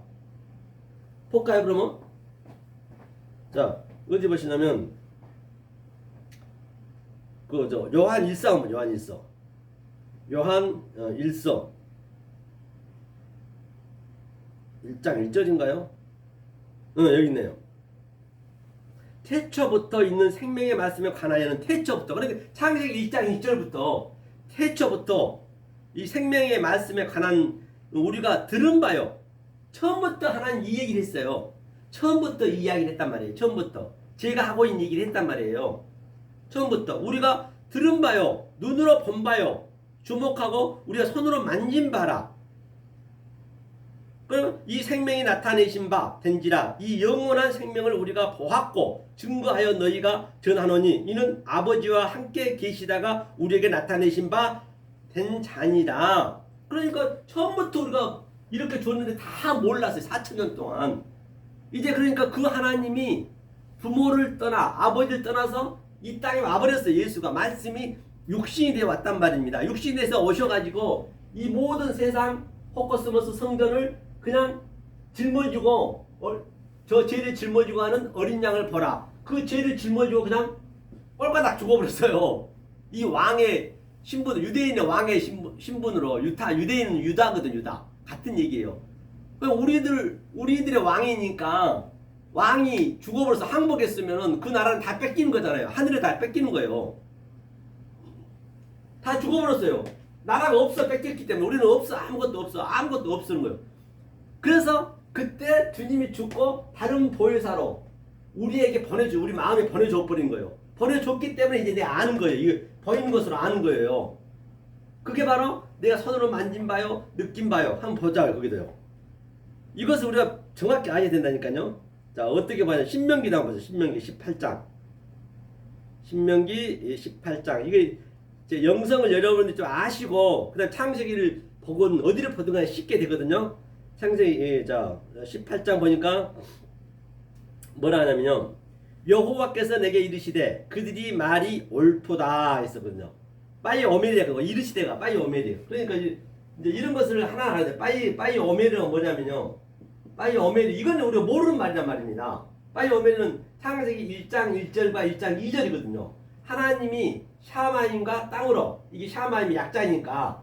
볼까요 그러면? 자 어디 보시냐면 그저 요한 1서 한번 요한 1서 요한 1서 1장 1절인가요? 여기 있네요. 태초부터 있는 생명의 말씀에 관하여는 태초부터 그러니까 창세기 1장 1절부터 태초부터 이 생명의 말씀에 관한 우리가 들은 바요. 처음부터 하나님 이 얘기를 했어요. 처음부터 이 이야기를 했단 말이에요. 처음부터 제가 하고 있는 얘기를 했단 말이에요. 처음부터 우리가 들은 바요. 눈으로 본 바요. 주목하고 우리가 손으로 만진 바라. 그럼 이 생명이 나타내신 바 된지라 이 영원한 생명을 우리가 보았고 증거하여 너희가 전하노니 이는 아버지와 함께 계시다가 우리에게 나타내신 바 된 자니라. 그러니까 처음부터 우리가 이렇게 줬는데 다 몰랐어요. 4,000년 동안. 이제 그러니까 그 하나님이 부모를 떠나 아버지를 떠나서 이 땅에 와버렸어요. 예수가 말씀이 육신이 되어 왔단 말입니다. 육신이 돼서 오셔가지고 이 모든 세상 호커스머스 성전을 그냥 짊어지고 저 죄를 짊어지고 하는 어린 양을 보라. 그 죄를 짊어지고 그냥 꼴바닥 죽어버렸어요. 이 왕의 신분, 유대인의 왕의 신분으로 유대인은 유다거든. 유다 같은 얘기예요. 우리들의 왕이니까 왕이 죽어버려서 항복했으면 그 나라는 다 뺏기는 거잖아요. 하늘에 다 뺏기는 거예요. 다 죽어버렸어요. 나라가 없어. 뺏겼기 때문에 우리는 없어. 아무것도 없어. 아무것도 없는 거예요. 그래서 그때 주님이 죽고 다른 보혜사로 우리에게 우리 마음에 보내줘 버린 거예요. 보내줬기 때문에 이제 내가 아는 거예요. 이거 보이는 것으로 아는 거예요. 그게 바로 내가 손으로 만진 바요, 느낀 바요. 한번 보자 거기도요. 이것을 우리가 정확히 알아야 된다니까요. 자 어떻게 봐요? 신명기도 한번 보죠. 신명기 18장. 신명기 18장. 이게 이제 영성을 여러분들이 좀 아시고 그다음 창세기를 보건 어디를 보든 간에 쉽게 되거든요. 창세기 18장 보니까 뭐라 하냐면요. 여호와께서 내게 이르시되 그들이 말이 옳도다 했었거든요. 빠이 오메리아 그거 이르시되가 빠이 오메리아. 그러니까 이제 이런 것을 하나 알아야 돼. 빠이 오메리아가 뭐냐면요. 빠이 오메리 이건 우리가 모르는 말이란 말입니다. 빠이 오메리는 창세기 1장 1절과 1장 2절이거든요. 하나님이 샤마임과 땅으로 이게 샤마임이 약자니까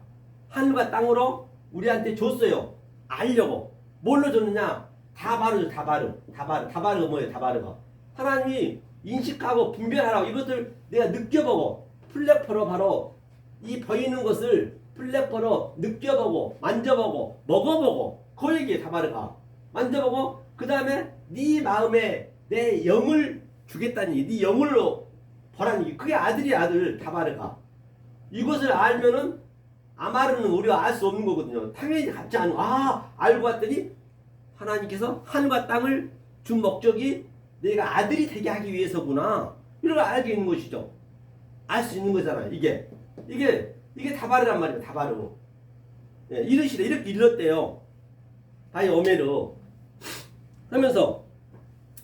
하늘과 땅으로 우리한테 줬어요. 알려고. 뭘로 줬느냐? 다바르가 뭐예요? 다바르가. 하나님이 인식하고 분별하라고 이것들 내가 느껴보고 플랫포로 바로 이 보이는 것을 플랫포로 느껴보고 만져보고 먹어보고 그 얘기에 다바르가. 만져보고 그 다음에 네 마음에 내 영을 주겠다는 얘기. 네 영을로 보라는 얘기. 그게 아들이 아들 다바르가. 이것을 알면은 아마르는 우리가 알 수 없는 거거든요. 당연히 같지 않은 알고 왔더니 하나님께서 하늘과 땅을 준 목적이 내가 아들이 되게 하기 위해서구나. 이걸 알게 있는 것이죠. 알 수 있는 거잖아요. 이게 다바르란 말이에요. 다바르. 예, 이르시다 이렇게 일렀대요. 바이 오메르. 하면서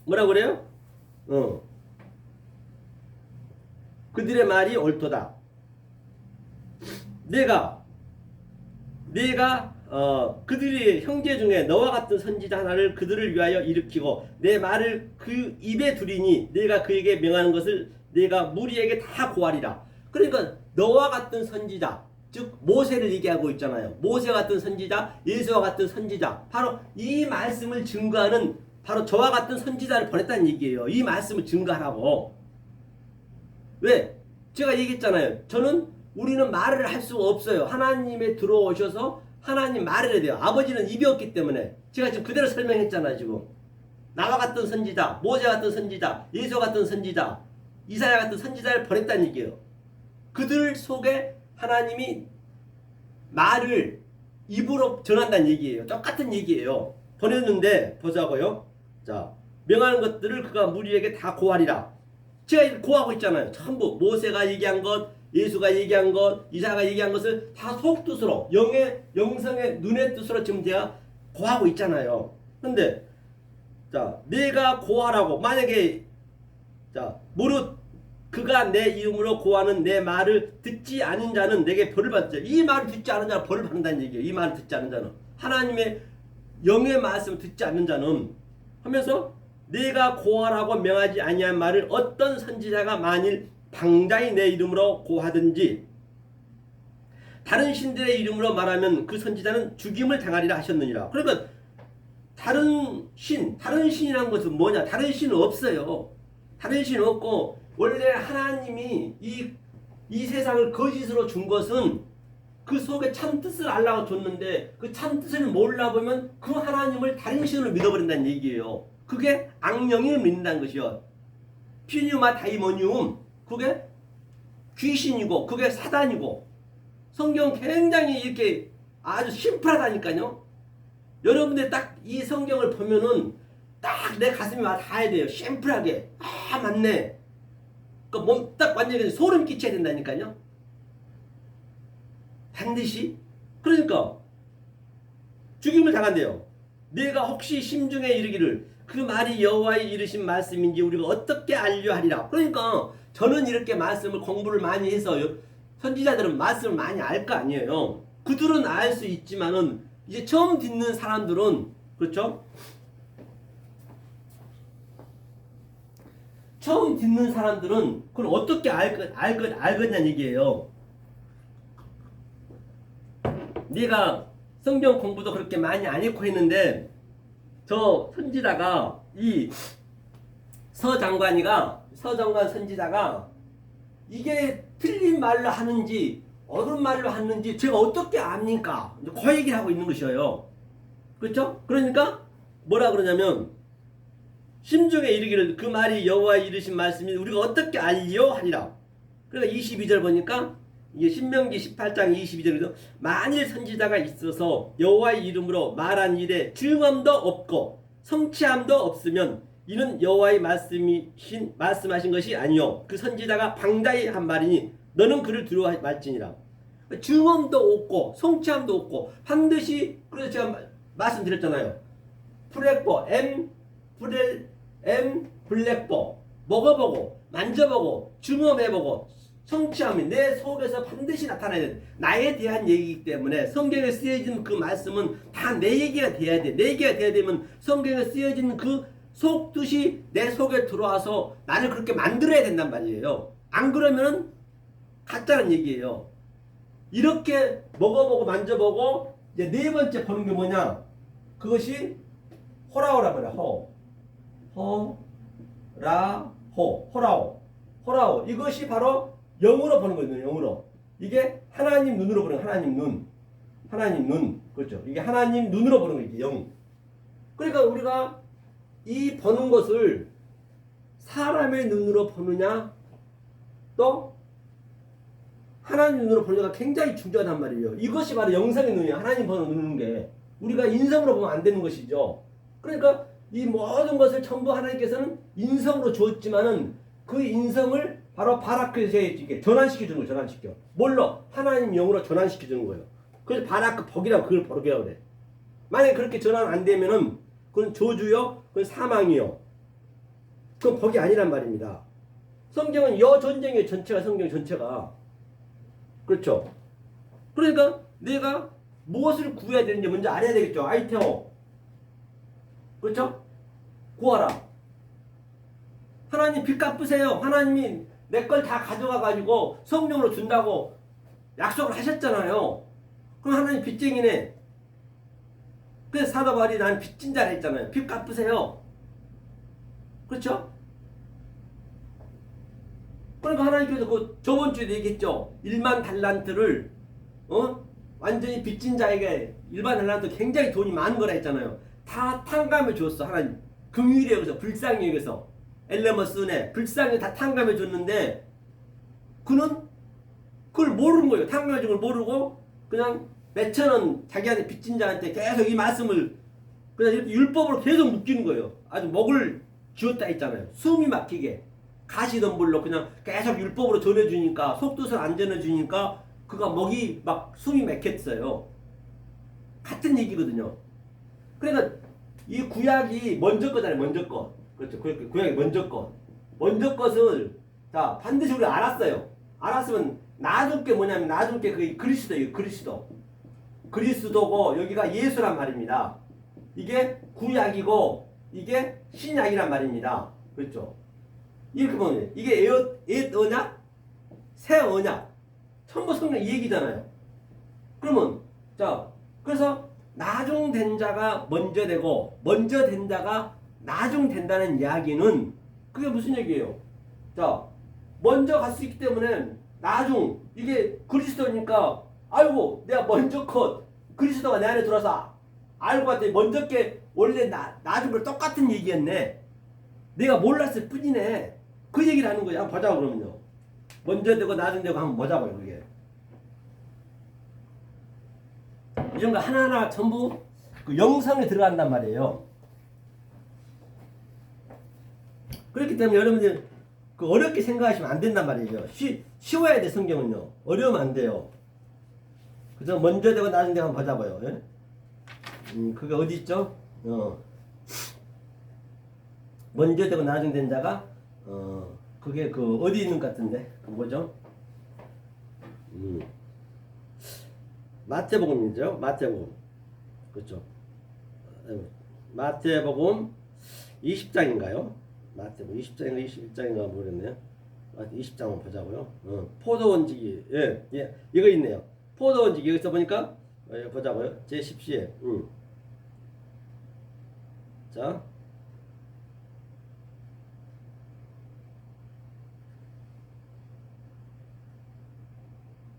뭐라고 그래요? 그들의 말이 옳도다. 내가 그들이 형제 중에 너와 같은 선지자 하나를 그들을 위하여 일으키고 내 말을 그 입에 두리니 내가 그에게 명하는 것을 내가 무리에게 다 고하리라. 그러니까 너와 같은 선지자 즉 모세를 얘기하고 있잖아요. 모세 같은 선지자, 예수와 같은 선지자, 바로 이 말씀을 증거하는 바로 저와 같은 선지자를 보냈다는 얘기예요. 이 말씀을 증거하라고. 왜? 제가 얘기했잖아요. 우리는 말을 할 수가 없어요. 하나님에 들어오셔서 하나님 말을 해야 돼요. 아버지는 입이 없기 때문에. 제가 지금 그대로 설명했잖아요. 지금 나와 같은 선지자, 모세 같은 선지자, 예수 같은 선지자, 이사야 같은 선지자를 보냈다는 얘기예요. 그들 속에 하나님이 말을 입으로 전한다는 얘기예요. 똑같은 얘기예요. 보냈는데 보자고요. 자, 명하는 것들을 그가 무리에게 다 고하리라. 제가 고하고 있잖아요. 전부 모세가 얘기한 것, 예수가 얘기한 것, 이사가 얘기한 것을 다 속뜻으로 영성의 눈의 뜻으로 지금 제가 고하고 있잖아요. 근데 자, 내가 고하라고 만약에 자 무릇 그가 내 이름으로 고하는 내 말을 듣지 않은 자는 내게 벌을 받죠. 이 말을 듣지 않은 자는 벌을 받는다는 얘기예요. 이 말을 듣지 않은 자는. 하나님의 영의 말씀을 듣지 않는 자는 하면서 내가 고하라고 명하지 아니한 말을 어떤 선지자가 만일 방자히 내 이름으로 고하든지 다른 신들의 이름으로 말하면 그 선지자는 죽임을 당하리라 하셨느니라. 그러니까 다른 신이라는 것은 뭐냐? 다른 신은 없어요. 다른 신은 없고 원래 하나님이 이 세상을 거짓으로 준 것은 그 속에 참 뜻을 알라고 줬는데 그 참 뜻을 몰라보면 그 하나님을 다른 신으로 믿어버린다는 얘기예요. 그게 악령을 믿는다는 것이요. 피뉴마 다이모니움, 그게 귀신이고 그게 사단이고, 성경 굉장히 이렇게 아주 심플하다니까요. 여러분들 딱 이 성경을 보면은 딱 내 가슴이 와 닿아야 돼요. 심플하게. 아, 맞네. 그 몸 딱 완전히 소름 끼쳐야 된다니까요. 반드시. 그러니까 죽임을 당한대요. 내가 혹시 심중에 이르기를 그 말이 여호와의 이르신 말씀인지 우리가 어떻게 알려하리라. 그러니까 저는 이렇게 말씀을 공부를 많이 해서 선지자들은 말씀을 많이 알 거 아니에요. 그들은 알 수 있지만은 이제 처음 듣는 사람들은, 그렇죠? 처음 듣는 사람들은 그걸 어떻게 알겠냐는 얘기예요. 네가 성경 공부도 그렇게 많이 안 했고 했는데 저 선지자가 이 서장관 선지자가 이게 틀린 말로 하는지 옳은 말로 하는지 제가 어떻게 압니까? 그 얘기를 하고 있는 것이에요. 그렇죠? 그러니까 뭐라 그러냐면 심중에 이르기를 그 말이 여호와의 이르신 말씀이 우리가 어떻게 알리요 하리라. 그러니까 22절 보니까 이게 신명기 18장 22절에서 만일 선지자가 있어서 여호와의 이름으로 말한 일에 증언도 없고 성취함도 없으면 이는 여호와의 말씀하신 것이 아니요 그 선지자가 방자히 한 말이니 너는 그를 두려워 말지니라. 증언도 없고 성취함도 없고 반드시, 그래서 제가 말씀드렸잖아요. 프레포 블랙보 먹어보고 만져보고 증언해보고 성취함이 내 속에서 반드시 나타나야 돼. 나에 대한 얘기이기 때문에 성경에 쓰여진 그 말씀은 다 내 얘기가 돼야 돼. 내 얘기가 돼야 되면 성경에 쓰여진 그 속뜻이 내 속에 들어와서 나를 그렇게 만들어야 된단 말이에요. 안 그러면 가짜는 얘기예요. 이렇게 먹어보고 만져보고 이제 네 번째 보는 게 뭐냐? 그것이 호라오라 말이야. 호라오. 이것이 바로 영으로 보는 거예요. 영으로. 이게 하나님 눈으로 보는 거예요. 하나님 눈. 그렇죠. 이게 하나님 눈으로 보는 거예요. 영. 그러니까 우리가 이 보는 것을 사람의 눈으로 보느냐 또 하나님 눈으로 보느냐가 굉장히 중요하단 말이에요. 이것이 바로 영성의 눈이에요. 하나님 보는 눈인 게. 우리가 인성으로 보면 안 되는 것이죠. 그러니까 이 모든 것을 전부 하나님께서는 인성으로 주었지만은 그 인성을 바로 바라크에 이렇게 전환시켜주는 거예요. 전환시켜. 뭘로? 하나님 영으로 전환시켜주는 거예요. 그래서 바라크 복이라고 그걸 복이라고 그래. 만약에 그렇게 전환 안 되면은 그건 저주요, 그건 사망이요. 그건 복이 아니란 말입니다. 성경은 전쟁의 전체가 성경 전체가. 그렇죠. 그러니까 내가 무엇을 구해야 되는지 먼저 알아야 되겠죠. 아이테오. 그렇죠? 구하라. 하나님 빚 갚으세요. 하나님이 내 걸 다 가져가 가지고 성령으로 준다고 약속을 하셨잖아요. 그럼 하나님 빚쟁이네. 그래서 사도 바울이 난 빚진 자라 했잖아요. 빚 갚으세요. 그렇죠? 그러니까 하나님께서 그 저번 주에도 얘기했죠. 1만 달란트를 완전히 빚진 자에게 1만 달란트 굉장히 돈이 많은 거라 했잖아요. 다 탕감해 줬어. 하나님 긍휼에 의해서 불쌍히 여기서 엘레머스네 불쌍히 다 탕감해 줬는데 그는 그걸 모르는 거예요. 탕감해 준 걸 모르고 그냥 몇천 원 자기한테 빚진 자한테 계속 이 말씀을 그냥 이렇게 율법으로 계속 묶이는 거예요. 아주 목을 쥐었다 했잖아요. 숨이 막히게 가시덤불로 그냥 계속 율법으로 전해주니까 속뜻을 안 전해주니까 그가 목이 막 숨이 막혔어요. 같은 얘기거든요. 그러니까 이 구약이 먼저 거잖아요. 먼저 것. 그렇죠. 구약이 먼저 것. 먼저 것을 자, 반드시 우리 알았어요. 알았으면 나중 게 뭐냐면 나중 게 그게 그리스도예요. 그리스도. 그리스도고 여기가 예수란 말입니다. 이게 구약이고 이게 신약이란 말입니다. 그렇죠? 이렇게 보면 이게 옛 언약, 새 언약. 전부 성경 이 얘기잖아요. 그러면 자, 그래서 나중 된 자가 먼저 되고 먼저 된 자가 나중 된다는 이야기는 그게 무슨 얘기예요? 자, 먼저 갈 수 있기 때문에 나중 이게 그리스도니까 아이고 내가 먼저 컷 그리스도가 내 안에 들어서 알고 봤더니 먼저 게 원래 나중으로 똑같은 얘기였네. 내가 몰랐을 뿐이네. 그 얘기를 하는 거야. 한번 보자 그러면요. 먼저 되고 나중 되고 한번 보자고요. 그게 이런 거 하나하나 전부 그 영성에 들어간단 말이에요. 그렇기 때문에 여러분들 그 어렵게 생각하시면 안 된단 말이죠. 쉬워야 돼. 성경은요. 어려우면 안 돼요. 그래서 먼저 되고 나중 되고 한번 보자고요. 예? 그게 어디 있죠? 먼저 되고 나중 된 자가 그게 그 어디 있는 것 같은데 그 뭐죠? 마태복음이죠. 마태복음. 그렇죠. 마태복음 20장인가요? 마태복음 20장인가 21장인가 모르겠네요. 20장을 보자고요. 포도원지기. 예, 예. 이거 있네요. 포도원지기 여기서 보니까 보자고요. 제 10시에. 자.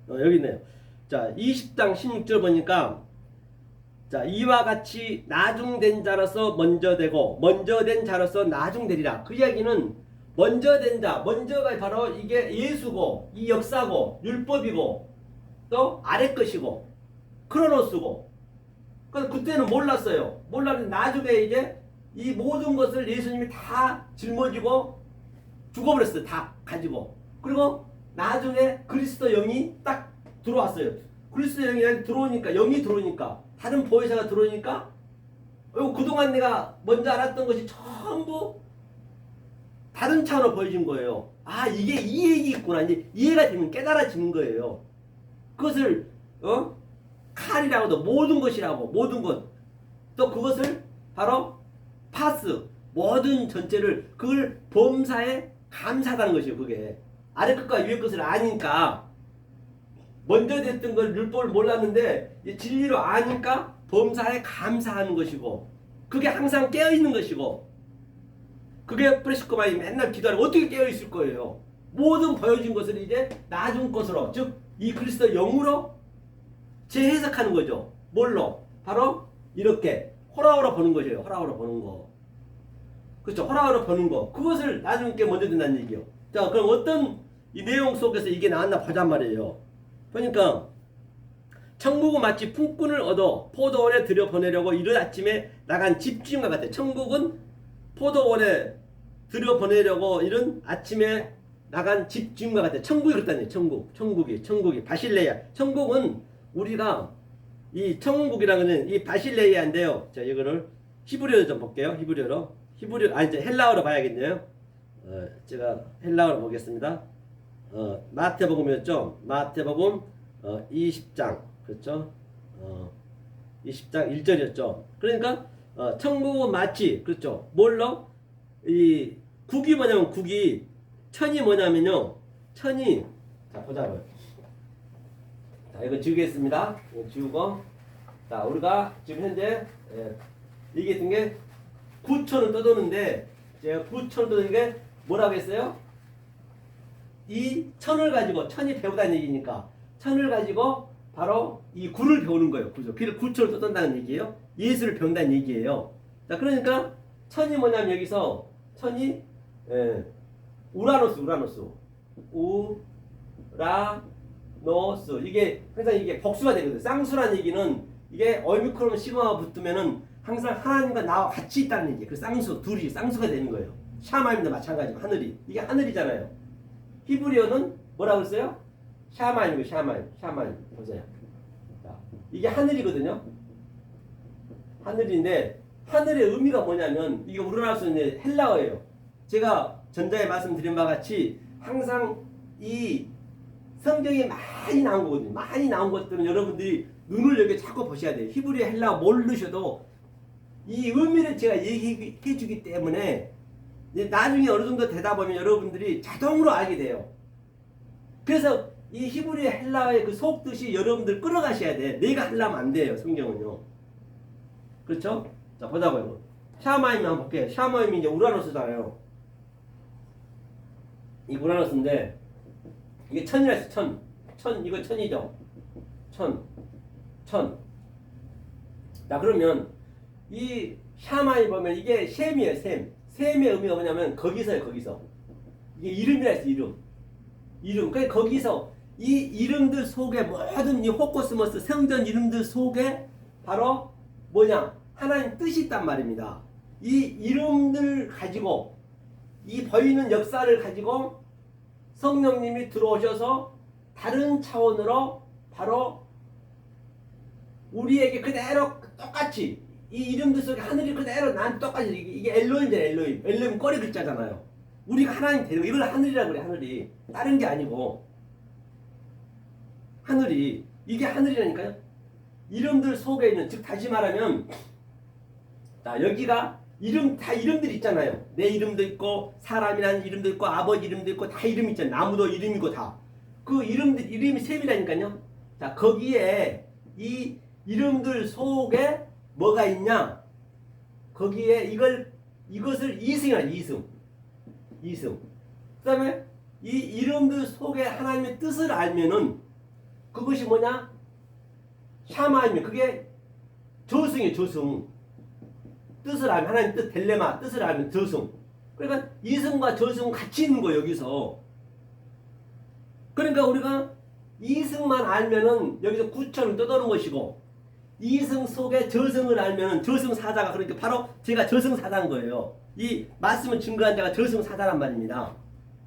여기 있네요. 자, 20장 16절 보니까 자, 이와 같이 나중된 자로서 먼저 되고 먼저 된 자로서 나중되리라. 그 이야기는 먼저 된 자, 먼저가 바로 이게 예수고 이 역사고 율법이고 또 아래 것이고 크로노스고. 그때는 몰랐어요. 몰랐는데 나중에 이제 이 모든 것을 예수님이 다 짊어지고 죽어버렸어요. 다 가지고. 그리고 나중에 그리스도 영이 딱 들어왔어요. 그리스도 영이 들어오니까 영이 들어오니까 다른 보혜사가 들어오니까 그동안 내가 먼저 알았던 것이 전부 다른 차원으로 보여진 거예요. 아, 이게 이 얘기 있구나. 이제 이해가 되면 깨달아지는 거예요. 그것을 칼이라고도 모든 것이라고 모든 것. 또 그것을 바로 파스 모든 전체를 그걸 범사에 감사하는 것이에요. 그게 아래 것과 위에 것을 아니까 먼저 됐던 걸 율법을 몰랐는데 진리로 아니까 범사에 감사하는 것이고 그게 항상 깨어있는 것이고 그게 프레시코마이 맨날 기도하는 어떻게 깨어있을 거예요. 모든 보여진 것을 이제 나중 것으로 즉 이 그리스도 영으로 재해석하는 거죠. 뭘로? 바로 이렇게 호라호라 보는 거죠. 호라호라 보는 거. 그렇죠. 호라호라 보는 거. 그것을 나중에 먼저 된다는 얘기요. 자, 그럼 어떤 이 내용 속에서 이게 나왔나 보자 말이에요. 그러니까 천국은 마치 품꾼을 얻어 포도원에 들여보내려고 이른 아침에 나간 집주인과 같아. 천국은 포도원에 들여보내려고 이른 아침에 나간 집주인과 같아. 천국이 그렇다니. 천국이 바실레야. 천국은 우리가 이 천국이라는 이 바실레이아인데요. 자, 이거를 히브리어로 좀 볼게요. 이제 헬라어로 봐야겠네요. 제가 헬라어로 보겠습니다. 마태복음이었죠. 마태복음 20장 그렇죠. 20장 1절이었죠. 그러니까 천국은 마치 그렇죠. 뭘로? 이 국이 뭐냐면 국이 천이 뭐냐면요. 천이 자 보자고요. 자 이거 지우겠습니다. 이거 지우고 자 우리가 지금 현재 이게 된 게 9천을 떠도는데 제가 9천을 떠도는 게 뭐라고 했어요? 이 천을 가지고 천이 배우다는 얘기니까 천을 가지고 바로 이 구를 배우는 거예요. 구죠. 귀를 9천을 떠돈다는 얘기예요. 예수를 배운다는 얘기예요. 자 그러니까 천이 뭐냐면 여기서 천이 우라노스 이게 항상 이게 복수가 되거든요. 쌍수란 얘기는 이게 오미크론 시그마가 붙으면은 항상 하나님과 나와 같이 있다는 얘기. 그 쌍수 둘이 쌍수가 되는 거예요. 샤마임도 마찬가지고 하늘이 이게 하늘이잖아요. 히브리어는 뭐라고 했어요? 샤마임이고 샤마임 보세요. 자, 이게 하늘이거든요. 하늘인데 하늘의 의미가 뭐냐면 이게 우러날 수 있는 헬라어예요. 제가 전자에 말씀드린 바와 같이 항상 이 성경에 많이 나온 거거든요. 많이 나온 것들은 여러분들이 눈을 이렇게 자꾸 보셔야 돼요. 히브리 헬라어 모르셔도 이 의미를 제가 얘기해 주기 때문에 나중에 어느 정도 되다 보면 여러분들이 자동으로 알게 돼요. 그래서 이 히브리 헬라어의 그 속뜻이 여러분들 끌어가셔야 돼. 내가 하려면 안 돼요. 성경은요. 그렇죠? 자, 보자고요. 샤마임을 한번 볼게요. 샤마임이 이제 우라노스잖아요. 이 우라노스인데 이게 천이라서 천 이거 천이죠. 천. 자, 그러면 이 샤마임 보면 이게 셈이에요. 셈의 의미가 뭐냐면 거기서요. 거기서 이게 이름이라 했어. 이름. 그러니까 거기서 이 이름들 속에 모든 이 호코스모스 성전 이름들 속에 바로 뭐냐? 하나님 뜻이 있단 말입니다. 이 이름들 가지고 이 보이는 역사를 가지고 성령님이 들어오셔서 다른 차원으로 바로 우리에게 그대로 똑같이 이 이름들 속에 하늘이 그대로 난 똑같이 이게 엘로힘이잖아요. 엘로힘 꼬리 글자잖아요. 우리가 하나님 되는 거 이걸 하늘이라고 그래. 하늘이 다른 게 아니고 하늘이 이게 하늘이라니까요. 이름들 속에 있는 즉 다시 말하면 자 여기가 이름 다 이름들이 있잖아요. 내 이름도 있고 사람이라는 이름도 있고 아버지 이름도 있고 다 이름 있잖아요. 나무도 이름이고 다 그 이름들 이름이 셈이라니까요. 자 거기에 이 이름들 속에 뭐가 있냐? 거기에 이것을 이승이라 이승. 그다음에 이 이름들 속에 하나님의 뜻을 알면은 그것이 뭐냐? 샤마이면 그게 저승이에요. 저승. 뜻을 알면 하나님 뜻 델레마 뜻을 알면 저승. 그러니까 이승과 저승은 같이 있는 거예요. 여기서. 그러니까 우리가 이승만 알면은 여기서 구천을 떠도는 것이고 이승 속에 저승을 알면은 저승사자가 그러니까 바로 제가 저승사자인 거예요. 이 말씀을 증거한 자가 저승사자란 말입니다.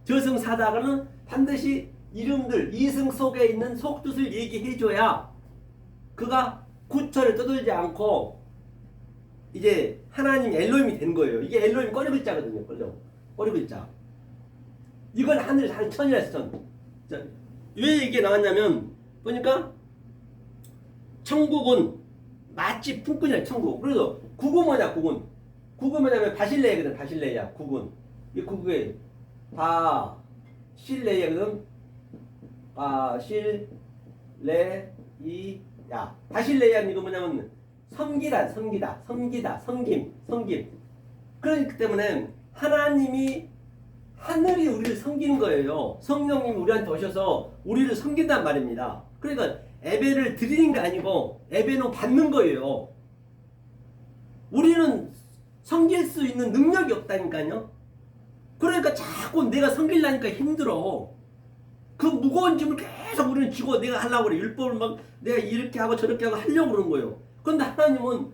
저승사자는 반드시 이름들 이승 속에 있는 속뜻을 얘기해줘야 그가 구천을 떠돌지 않고 이제 하나님 엘로힘이 된 거예요. 이게 엘로힘 꼬리 글자거든요. 꼬리 글자. 이건 하늘 한 천이라서 천. 자, 왜 이게 나왔냐면 보니까 천국은 마치 품꾼이야. 천국. 그래서 국은 뭐냐? 국은 뭐냐면 바실레이거든. 바실레이야. 국은 이 국에 바실레이거든. 바실레이야. 바실레이야 이거 뭐냐면 섬기다. 섬김. 그렇기 때문에 하나님이 하늘이 우리를 섬기는 거예요. 성령님이 우리한테 오셔서 우리를 섬긴단 말입니다. 그러니까 예배를 드리는 게 아니고 예배는 받는 거예요. 우리는 섬길 수 있는 능력이 없다니까요. 그러니까 자꾸 내가 섬기려니까 힘들어. 그 무거운 짐을 계속 우리는 지고 내가 하려고 그래. 율법을 막 내가 이렇게 하고 저렇게 하고 하려고 그러는 거예요. 그런데 하나님은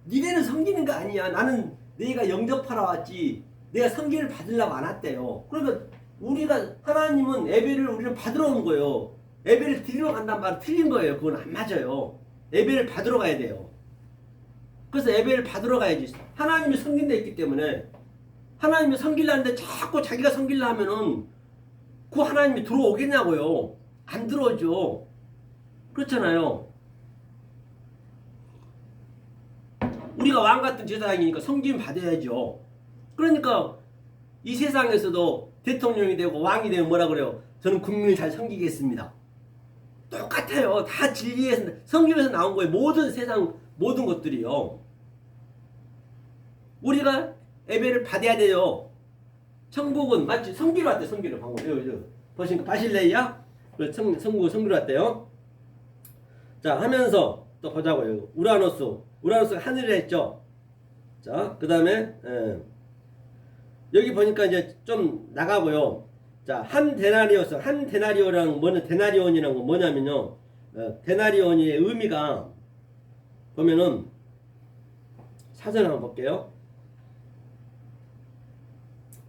니네는 섬기는 거 아니야. 나는 내가 영접하러 왔지. 내가 섬기를 받으려고 안 왔대요. 그러니까 우리가 하나님은 예배를 우리는 받으러 온 거예요. 예배를 드리러 간단 말은 틀린 거예요. 그건 안 맞아요. 예배를 받으러 가야 돼요. 그래서 예배를 받으러 가야지. 하나님이 섬긴다 했기 때문에 하나님이 섬기려는데 자꾸 자기가 섬기려 하면은 그 하나님이 들어오겠냐고요. 안 들어오죠. 그렇잖아요. 우리가 왕 같은 제사장이니까 섬김 받아야죠. 그러니까 이 세상에서도 대통령이 되고 왕이 되면 뭐라 그래요? 저는 국민을 잘 섬기겠습니다. 똑같아요. 다 진리에서 성경에서 나온 거예요. 모든 세상 모든 것들이요. 우리가 예배를 받아야 돼요. 천국은 마치 섬기러 왔대. 섬기러 방금 보시니까 바실레이야 성기로 왔대요. 자 하면서 또 보자고요. 우라노스가 하늘을 했죠. 자 그 다음에 여기 보니까 이제 좀 나가고요. 자, 한 데나리오랑 데나리온이라는 건 뭐냐면요. 데나리온의 의미가 보면은 사전 한번 볼게요.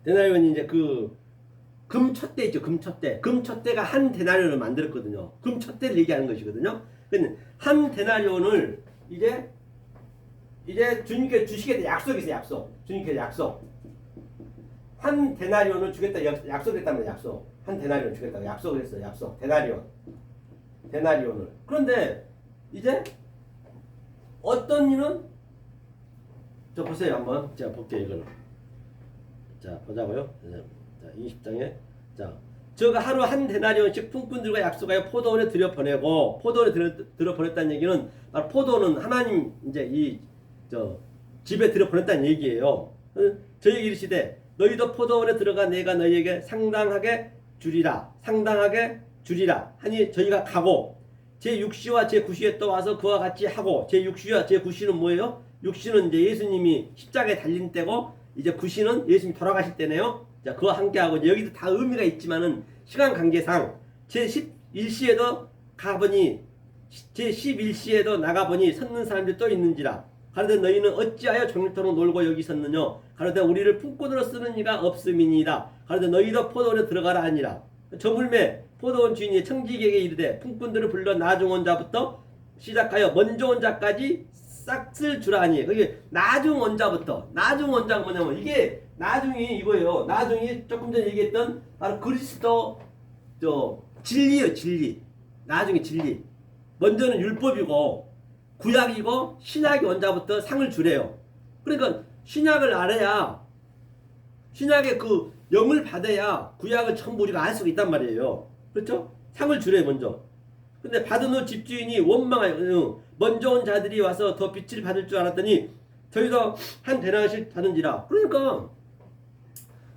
데나리온이 이제 그 금촛대 있죠. 금촛대가 한 데나리온을 만들었거든요. 금촛대를 얘기하는 것이거든요. 근데 한 데나리온을 이제 주님께 주시겠다 약속이 있어요. 주님께 약속. 한 데나리온을 주겠다 약속했다면 약속. 한 데나리온 주겠다고 약속을 했어요. 약속. 데나리온을. 그런데 이제 어떤 이는 저 보세요. 한번 제가 볼게요. 이거는. 자 보자고요. 자 20장에 자 저가 하루 한 데나리온씩 품꾼들과 약속하여 포도원에 들여보내고 포도원에 들여보냈다는 얘기는 바로 포도원은 하나님 이제 이 저 집에 들여보냈다는 얘기예요. 저에게 이르시되 너희도 포도원에 들어가 내가 너희에게 상당하게 주리라 하니 저희가 가고 제 6시와 제 9시에 또 와서 그와 같이 하고 제 6시와 제 9시는 뭐예요? 6시는 이제 예수님이 십자가에 달린 때고 이제 9시는 예수님이 돌아가실 때네요. 자, 그와 함께하고 여기도 다 의미가 있지만은 시간 관계상 제 11시에도 가보니 제 11시에도 나가보니 섰는 사람들이 또 있는지라 가로되 너희는 어찌하여 종일토록 놀고 여기 섰느냐 가로되 우리를 품꾼으로 쓰는 이가 없음이니이다 가로되 너희도 포도원에 들어가라 하니라. 저물매 포도원 주인이 청지기에게 이르되 품꾼들을 불러 나중 온 자부터 시작하여 먼저 온 자까지 싹쓸 주라 하니. 그게 나중 온 자부터 나중 온 자가 뭐냐면 이게 나중이 이거예요. 나중이 조금 전에 얘기했던 바로 그리스도 진리예요. 진리. 나중에 진리. 먼저는 율법이고 구약이고 신약이 온 자부터 상을 주래요. 그러니까 신약을 알아야 신약의 그 영을 받아야 구약을 전부 우리가 알 수가 있단 말이에요. 그렇죠? 상을 주래요. 먼저. 근데 받은 후 집주인이 원망하여 먼저 온 자들이 와서 더 빛을 받을 줄 알았더니 저희도 한 데나리씩 받은지라. 그러니까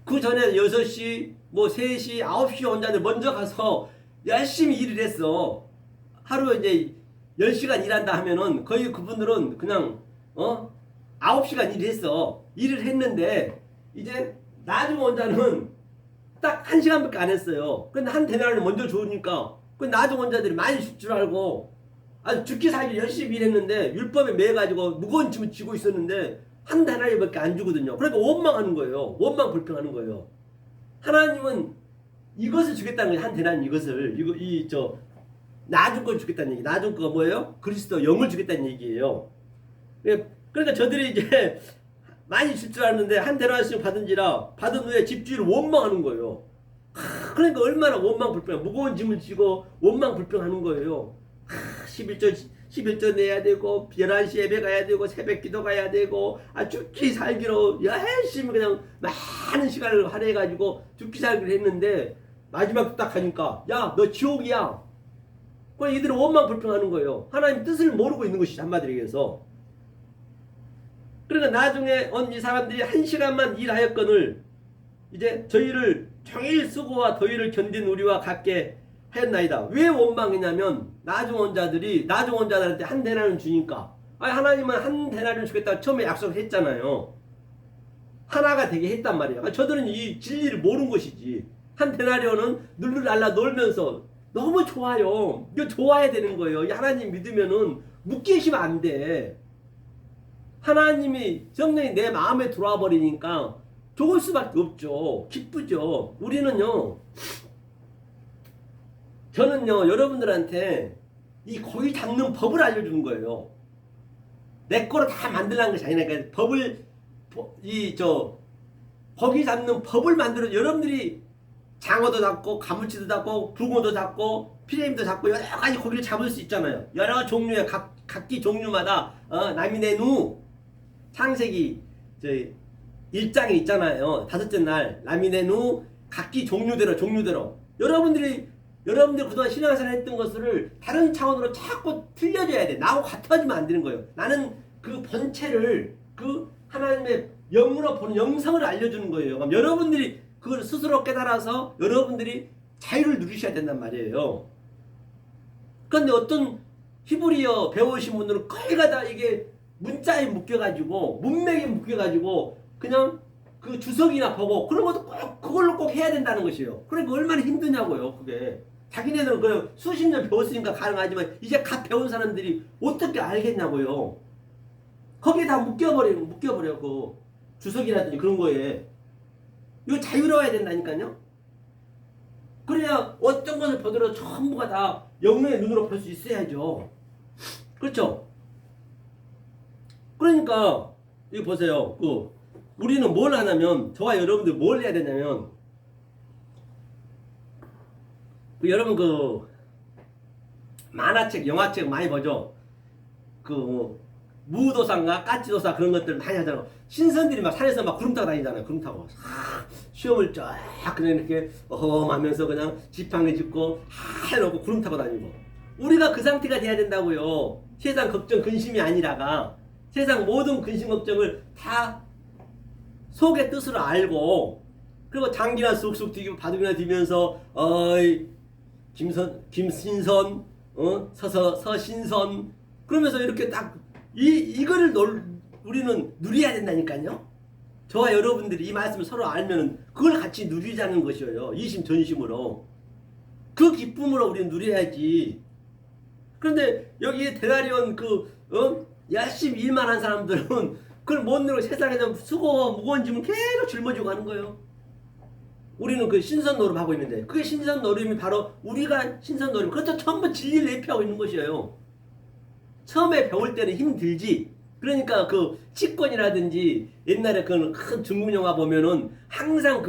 그 전에 6시 뭐 3시 9시 온 자들 먼저 가서 열심히 일을 했어. 하루 이제 10시간 일한다 하면은 거의 그분들은 그냥 9시간 일을 했어. 일을 했는데 이제 나중 온 자는 딱 1시간밖에 안 했어요. 근데 한 데나리를 먼저 주니까 그 나중 온 자들이 많이 줄 줄 알고 아주 죽기 살기 열심히 일했는데 율법에 매가지고 무거운 짐을 지고 있었는데 한 데나리밖에 안 주거든요. 그러니까 원망하는 거예요. 원망 불평하는 거예요. 하나님은 이것을 주겠다는 거예요. 한 데나리 이것을 나중 걸 주겠다는 얘기. 나중 거가 뭐예요? 그리스도 영을 주겠다는 얘기예요. 그러니까 저들이 이제 많이 줄 줄 알았는데 한 데나리씩 받은지라 받은 후에 집주인을 원망하는 거예요. 그러니까 얼마나 원망 불평, 무거운 짐을 지고 원망 불평하는 거예요. 11조 내야 되고 11시 예배 가야 되고 새벽 기도 가야 되고 죽기 살기로 열심히 그냥 많은 시간을 할애해가지고 죽기 살기를 했는데 마지막 딱 가니까 야 너 지옥이야. 그러니까 이들은 원망 불평하는 거예요. 하나님 뜻을 모르고 있는 것이지 한마디로 얘기해서. 그러니까 나중에 온 이 사람들이 1시간만 일하였거늘 이제 저희를 종일 수고와 더위를 견딘 우리와 같게 하였나이다. 왜 원망했냐면 나중 온 자들한테 한 데나리온 주니까 하나님은 한 데나리온 주겠다고 처음에 약속했잖아요. 하나가 되게 했단 말이에요. 저들은 이 진리를 모르는 것이지. 한 데나리온은 룰루랄라 놀면서 너무 좋아요. 이거 좋아야 되는 거예요. 하나님 믿으면은 묶여 있으면 안 돼. 하나님이 성령이 내 마음에 들어와 버리니까 좋을 수밖에 없죠. 기쁘죠. 저는요 여러분들한테 이 고기 잡는 법을 알려주는 거예요. 내 거로 다 만들라는 것이 아니라 고기 잡는 법을 만들어 여러분들이 장어도 잡고 가물치도 잡고 붕어도 잡고 피레미도 잡고 여러 가지 고기를 잡을 수 있잖아요. 여러 종류의 각기 종류마다 라미네누 창세기 1장에 있잖아요. 5째 날 라미네누 각기 종류대로 여러분들 그동안 신앙생활 했던 것을 다른 차원으로 자꾸 틀려줘야 돼. 나하고 같아지면 안 되는 거예요. 나는 그 본체를 그 하나님의 영으로 보는 영성을 알려주는 거예요. 그럼 여러분들이 그걸 스스로 깨달아서 여러분들이 자유를 누리셔야 된단 말이에요. 그런데 어떤 히브리어 배우신 분들은 거의 다 이게 문자에 묶여가지고 문맥에 묶여가지고 그냥 그 주석이나 보고 그런 것도 꼭 그걸로 꼭 해야 된다는 것이에요. 그러니까 얼마나 힘드냐고요. 그게 자기네들은 그냥 수십 년 배웠으니까 가능하지만 이제 갓 배운 사람들이 어떻게 알겠냐고요. 거기에 다 묶여버려 그 주석이라든지 그런 거에. 이거 자유로워야 된다니까요. 그래야 어떤 것을 보더라도 전부가 다 영의 눈으로 볼 수 있어야죠. 그렇죠? 그러니까 이거 보세요. 우리는 뭘 하냐면 저와 여러분들 뭘 해야 되냐면 여러분 만화책, 영화책 많이 보죠. 무도사인가 까치도사 그런 것들 많이 하잖아요. 신선들이 막 산에서 막 구름 타고 다니잖아요. 구름 타고 시험을 쫙 그냥 이렇게 하면서 그냥 지팡이 짚고 해놓고 구름 타고 다니고. 우리가 그 상태가 돼야 된다고요. 세상 걱정 근심이 아니라가 세상 모든 근심 걱정을 다 속의 뜻으로 알고, 그리고 장기나 쑥쑥 뛰고 바둑이나 뛰면서 김신선 서신선 그러면서 이렇게 딱 이거를 우리는 누려야 된다니까요. 저와 여러분들이 이 말씀을 서로 알면은 그걸 같이 누리자는 것이에요. 이심전심으로 그 기쁨으로 우리는 누려야지. 그런데 여기 대다리온 열심히 일만 한 사람들은 그걸 못 누리고 세상에서 수고 무거운 짐을 계속 짊어지고 가는 거예요. 우리는 그 신선노름 하고 있는데, 그게 신선노름이 바로 우리가 신선노름, 그것도 전부 진리를 내피하고 있는 것이에요. 처음에 배울 때는 힘들지. 그러니까 치권이라든지 옛날에 큰 중국 영화 보면은 항상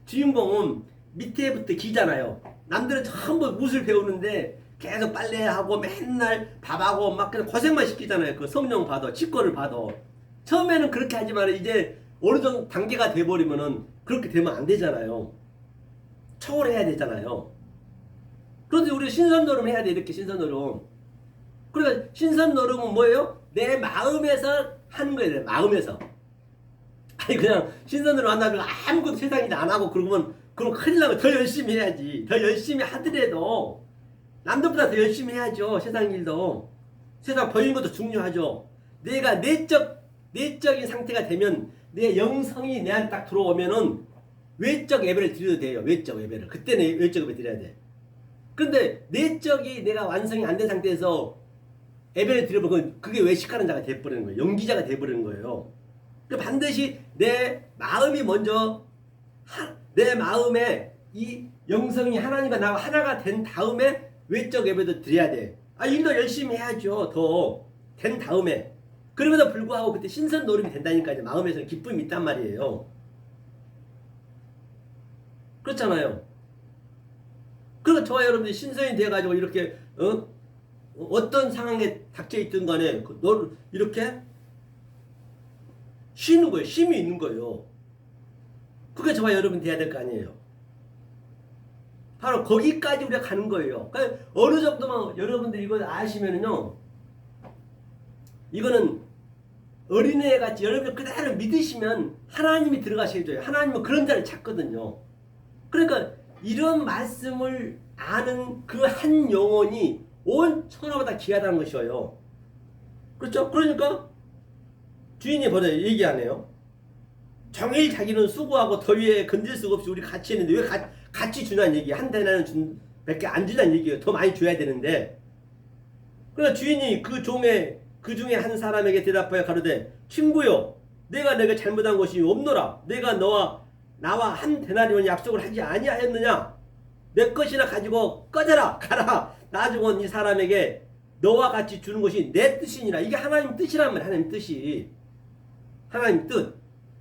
주인공은 밑에부터 기잖아요. 남들은 전부 무술 배우는데 계속 빨래하고 맨날 밥하고 막 그냥 고생만 시키잖아요. 성령 받아, 치권을 받아. 처음에는 그렇게 하지만 이제 어느 정도 단계가 돼버리면은 그렇게 되면 안 되잖아요. 초월해야 되잖아요. 그런데 우리 신선노름 해야 돼. 이렇게 신선노름. 그러니까 신선노름은 뭐예요? 내 마음에서 하는 거예요. 내 마음에서. 아니 그냥 신선노름 한다고 아무것도 세상에 안 하고 그러면 큰일 나고 더 열심히 해야지. 더 열심히 하더라도 남들보다 더 열심히 해야죠. 세상 일도. 세상 보이는 것도 중요하죠. 내가 내적인 상태가 되면 내 영성이 내한테 딱 들어오면은 외적 예배를 드려도 돼요. 외적 예배를. 그때는 외적 예배 드려야 돼. 근데 내적이 내가 완성이 안 된 상태에서 예배를 드려보면 그게 외식하는 자가 돼버리는 거예요. 연기자가 돼버리는 거예요. 그러니까 반드시 내 마음이 먼저 내 마음에 이 영성이 하나님과 나와 하나가 된 다음에 외적 예배도 드려야 돼. 일도 열심히 해야죠. 더 된 다음에. 그럼에도 불구하고 그때 신선 노름이 된다니까요. 마음에서는 기쁨이 있단 말이에요. 그렇잖아요. 그리고 저와 여러분들이 신선이 돼가지고 이렇게 어떤 상황에 닥쳐 있든 간에 너를 이렇게 쉬는 거예요. 쉼이 있는 거예요. 그게 저와 여러분 돼야 될 거 아니에요. 바로 거기까지 우리가 가는 거예요. 그러니까 어느 정도만 여러분들이 이걸 아시면은요, 이거는 어린애 같이 여러분들 그대로 믿으시면 하나님이 들어가셔야죠. 하나님은 그런 자를 찾거든요. 그러니까 이런 말씀을 아는 그 한 영혼이 온 천하보다 귀하다는 것이에요. 그렇죠? 그러니까 주인이 보자 얘기하네요. 종일 자기는 수고하고 더위에 건질 수가 없이 우리 같이 했는데 왜 같이 주냐는 얘기. 한 대나는 밖에 안 주냐는 얘기예요. 더 많이 줘야 되는데. 그러니까 주인이 그 중에 한 사람에게 대답하여 가로되 친구여, 내가 잘못한 것이 없노라. 내가 나와 한 데나리온 약속을 하지 아니하였느냐? 내 것이나 가지고 꺼져라 가라. 나중은 이 사람에게 너와 같이 주는 것이 내 뜻이니라. 이게 하나님 뜻이란 말이야. 하나님 뜻이. 하나님 뜻.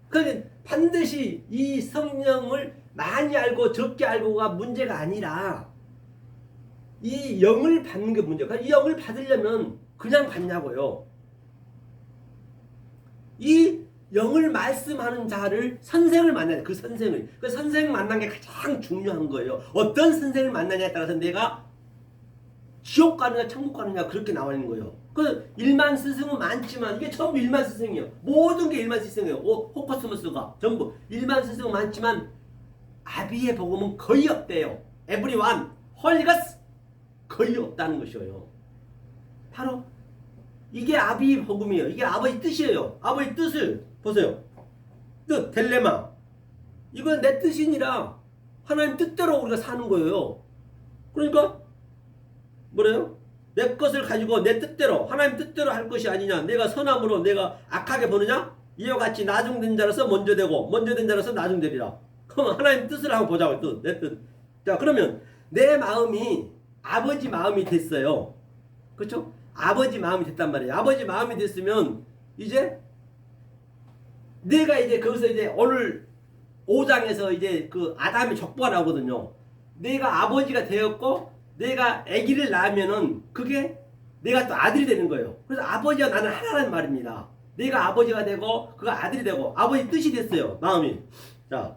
그러니까 반드시 이 성령을 많이 알고 적게 알고가 문제가 아니라 이 영을 받는 게 문제야. 그러니까 이 영을 받으려면 그냥 받냐고요. 이 영을 말씀하는 자를 선생을 만나야 돼. 그 선생을. 그 선생 만난 게 가장 중요한 거예요. 어떤 선생을 만나냐에 따라서 내가 지옥 가느냐 천국 가느냐 그렇게 나와 있는 거예요. 그 일만 스승은 많지만 이게 전부 일만 스승이에요. 모든 게 일만 스승이에요. 호커스머스가 전부 일만 스승은 많지만 아비의 복음은 거의 없대요. everyone, 홀리거스 거의 없다는 것이에요. 바로 이게 아비의 복음이에요. 이게 아버지 뜻이에요. 아버지 뜻을 보세요. 뜻, 델레마. 이건 내 뜻이니라 하나님 뜻대로 우리가 사는 거예요. 그러니까 뭐래요? 내 것을 가지고 내 뜻대로 하나님 뜻대로 할 것이 아니냐. 내가 선함으로 내가 악하게 보느냐? 이와 같이 나중된 자로서 먼저 되고 먼저 된 자로서 나중되리라. 그럼 하나님 뜻을 한번 보자고요. 뜻, 내 뜻. 자, 그러면 내 마음이 아버지 마음이 됐어요. 그렇죠? 아버지 마음이 됐단 말이에요. 아버지 마음이 됐으면 이제 내가 이제 거기서 이제 오늘 5장에서 이제 그 아담의 족보가 나오거든요. 내가 아버지가 되었고 내가 아기를 낳으면은 그게 내가 또 아들이 되는 거예요. 그래서 아버지와 나는 하나라는 말입니다. 내가 아버지가 되고 그가 아들이 되고 아버지 뜻이 됐어요. 마음이. 자,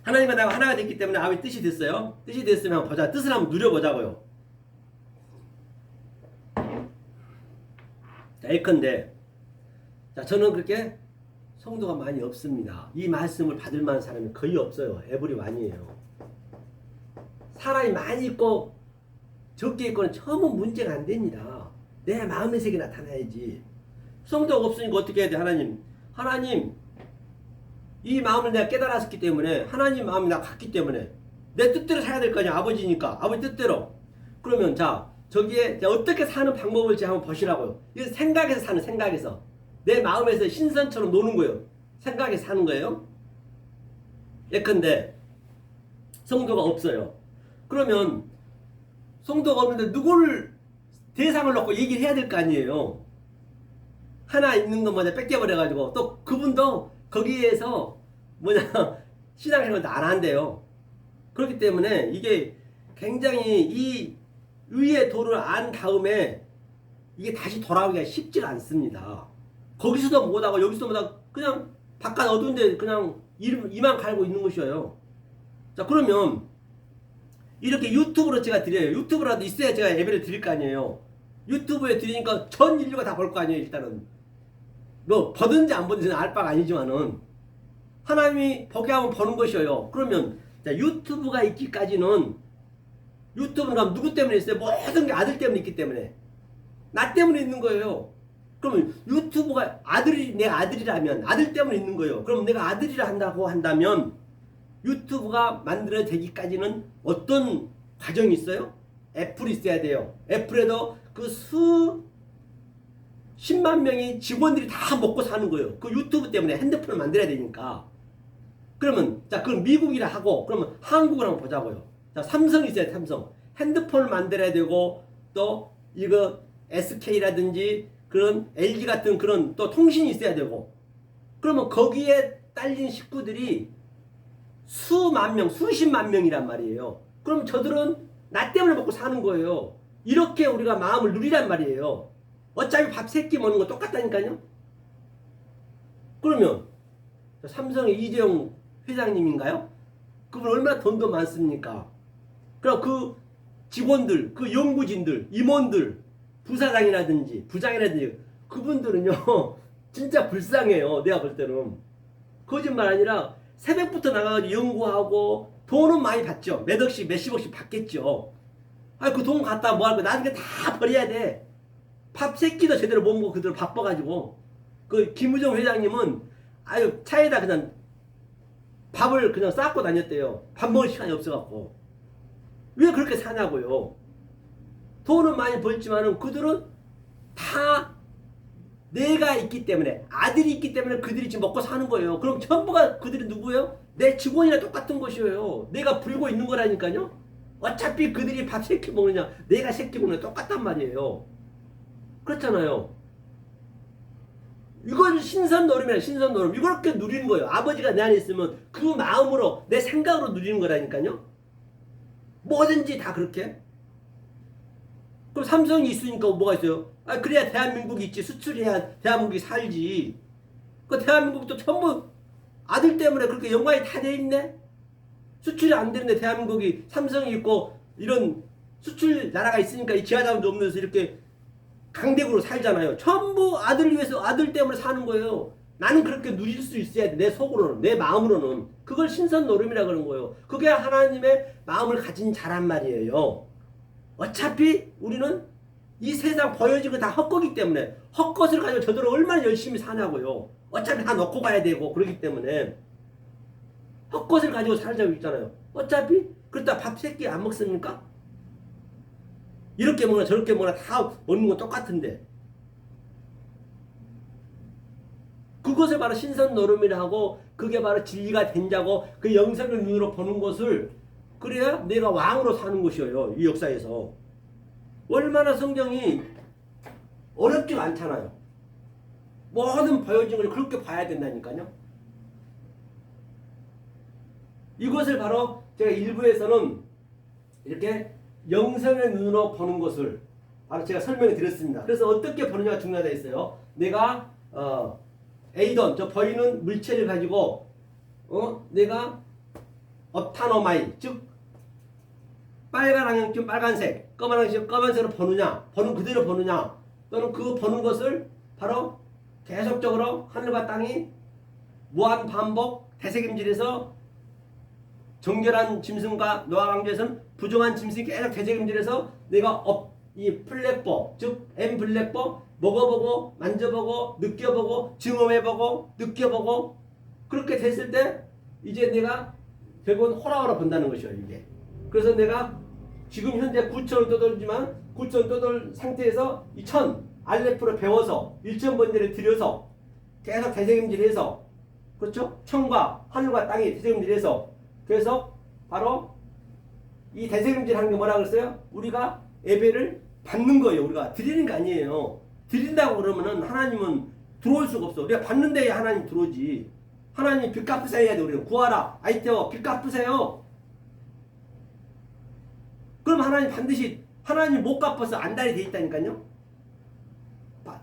하나님과 나가 하나가 됐기 때문에 아버지 뜻이 됐어요. 뜻이 됐으면 보자. 뜻을 한번 누려보자고요. 자, 예컨대 자, 저는 그렇게 성도가 많이 없습니다. 이 말씀을 받을 만한 사람이 거의 없어요. 에브리완이에요. 사람이 많이 있고 적게 있고는 전부 문제가 안 됩니다. 내 마음의 색이 나타나야지. 성도가 없으니까 어떻게 해야 돼? 하나님 이 마음을 내가 깨달았기 때문에 하나님 마음이 나 같기 때문에 내 뜻대로 살아야 될 거 아니야. 아버지니까 아버지 뜻대로. 그러면 자 저기에 어떻게 사는 방법을 제가 한번 보시라고요. 이건 생각에서 사는 생각에서 내 마음에서 신선처럼 노는 거예요. 생각에서 사는 거예요. 예컨대 성도가 없어요. 그러면 성도가 없는데 누구를 대상을 놓고 얘기를 해야 될 거 아니에요. 하나 있는 것마다 뺏겨버려가지고 또 그분도 거기에서 신앙생활도 안 한대요. 그렇기 때문에 이게 굉장히 이 의의 도를 안 다음에 이게 다시 돌아오기가 쉽지가 않습니다. 거기서도 못하고 여기서도 못하고 그냥 바깥 어두운데 그냥 이만 갈고 있는 것이에요. 자, 그러면 이렇게 유튜브로 제가 드려요. 유튜브라도 있어야 제가 예배를 드릴 거 아니에요. 유튜브에 드리니까 전 인류가 다 볼 거 아니에요. 일단은 뭐 보든지 안 보든지 알 바가 아니지만은 하나님이 보게 하면 보는 것이에요. 그러면 자, 유튜브가 있기까지는 유튜브는 그럼 누구 때문에 있어요? 모든 게 아들 때문에 있기 때문에 나 때문에 있는 거예요. 그러면 유튜브가 내가 아들이라면 아들 때문에 있는 거예요. 그럼 내가 아들이라 한다고 한다면 유튜브가 만들어지기까지는 어떤 과정이 있어요? 애플이 있어야 돼요. 애플에도 그 십만 명의 직원들이 다 먹고 사는 거예요. 그 유튜브 때문에 핸드폰을 만들어야 되니까. 그러면 자 그럼 미국이라 하고 그러면 한국을 한번 보자고요. 자 삼성이 있어야 돼. 삼성. 핸드폰을 만들어야 되고 또 이거 SK라든지 그런 LG 같은 그런 또 통신이 있어야 되고 그러면 거기에 딸린 식구들이 수만 명, 수십만 명이란 말이에요. 그럼 저들은 나 때문에 먹고 사는 거예요. 이렇게 우리가 마음을 누리란 말이에요. 어차피 밥 세 끼 먹는 거 똑같다니까요. 그러면 삼성의 이재용 회장님인가요? 그분 얼마나 돈도 많습니까? 그럼 그 직원들, 그 연구진들, 임원들, 부장이라든지 그분들은요 진짜 불쌍해요. 내가 볼 때는 거짓말 아니라 새벽부터 나가서 연구하고 돈은 많이 받죠. 몇 억씩 몇십억씩 받겠죠. 그 돈 갖다 뭐 할 거야. 나중에 다 버려야 돼. 밥 세 끼도 제대로 못 먹고 그대로 바빠가지고 그 김우정 회장님은 차에다 그냥 밥을 그냥 쌓고 다녔대요. 밥 먹을 시간이 없어갖고. 왜 그렇게 사냐고요. 돈은 많이 벌지만은 그들은 다 내가 있기 때문에 아들이 있기 때문에 그들이 지금 먹고 사는 거예요. 그럼 전부가 그들이 누구예요? 내 직원이랑 똑같은 것이에요. 내가 불고 있는 거라니까요. 어차피 그들이 밥 세 끼 먹느냐 내가 세 끼 먹느냐 똑같단 말이에요. 그렇잖아요. 이건 신선노름이야. 신선노름. 이렇게 누리는 거예요. 아버지가 내 안에 있으면 그 마음으로 내 생각으로 누리는 거라니까요. 뭐든지 다 그렇게. 그럼 삼성이 있으니까 뭐가 있어요? 그래야 대한민국이 있지. 수출해야 대한민국이 살지. 그 대한민국도 전부 아들 때문에 그렇게 연관이 다 돼 있네. 수출이 안 되는데 대한민국이 삼성이 있고 이런 수출 나라가 있으니까 이 지하자원도 없는 데서 이렇게 강대국으로 살잖아요. 전부 아들을 위해서 아들 때문에 사는 거예요. 나는 그렇게 누릴 수 있어야 돼. 내 속으로는, 내 마음으로는. 그걸 신선노름이라 그러는 거예요. 그게 하나님의 마음을 가진 자란 말이에요. 어차피 우리는 이 세상 보여지고 다 헛거기 때문에 헛것을 가지고 저들은 얼마나 열심히 사냐고요. 어차피 다 넣고 가야 되고 그렇기 때문에 헛것을 가지고 살자고 있잖아요. 어차피 그러다 밥 세 끼 안 먹습니까? 이렇게 먹나 저렇게 먹나 다 먹는 건 똑같은데 그것을 바로 신선노름이라 하고 그게 바로 진리가 된 자고 그 영생을 눈으로 보는 것을 그래야 내가 왕으로 사는 것이에요. 이 역사에서. 얼마나 성경이 어렵지가 않잖아요. 모든 보여진 걸 그렇게 봐야 된다니까요. 이것을 바로 제가 일부에서는 이렇게 영성의 눈으로 보는 것을 바로 제가 설명해 드렸습니다. 그래서 어떻게 보느냐가 중요하다 했어요. 내가 에이돈 저 보이는 물체를 가지고 내가 업타노마이 즉 빨간 안경쯤 빨간색, 검은 안경쯤 검은색으로 보느냐, 보는 그대로 보느냐, 또는 그 보는 것을 바로 계속적으로 하늘과 땅이 무한 반복 되새김질해서 정결한 짐승과 노아 왕조에서는 부정한 짐승이 계속 되새김질해서 내가 이 플랫법 즉 엠플랫법 먹어보고 만져보고 느껴보고 증험해보고 느껴보고 그렇게 됐을 때 이제 내가 결국은 호락호락 본다는 것이요 이게. 그래서 내가 지금 현재 9천을 떠돌지만 9천 떠돌 상태에서 이 1000 알레프로 배워서 1,000번째를 들여서 계속 되새김질해서 그렇죠? 천과 하늘과 땅이 되새김질해서 그래서 바로 이 되새김질하는 게 뭐라 그랬어요? 우리가 예배를 받는 거예요. 우리가 드리는 게 아니에요. 드린다고 그러면은 하나님은 들어올 수가 없어. 우리가 받는 데에 하나님 들어오지. 하나님 빚 갚으세요 해야 돼. 우리가 구하라. 아이테오 빚 갚으세요. 그럼 하나님 반드시 하나님 못 갚아서 안달이 돼 있다니까요.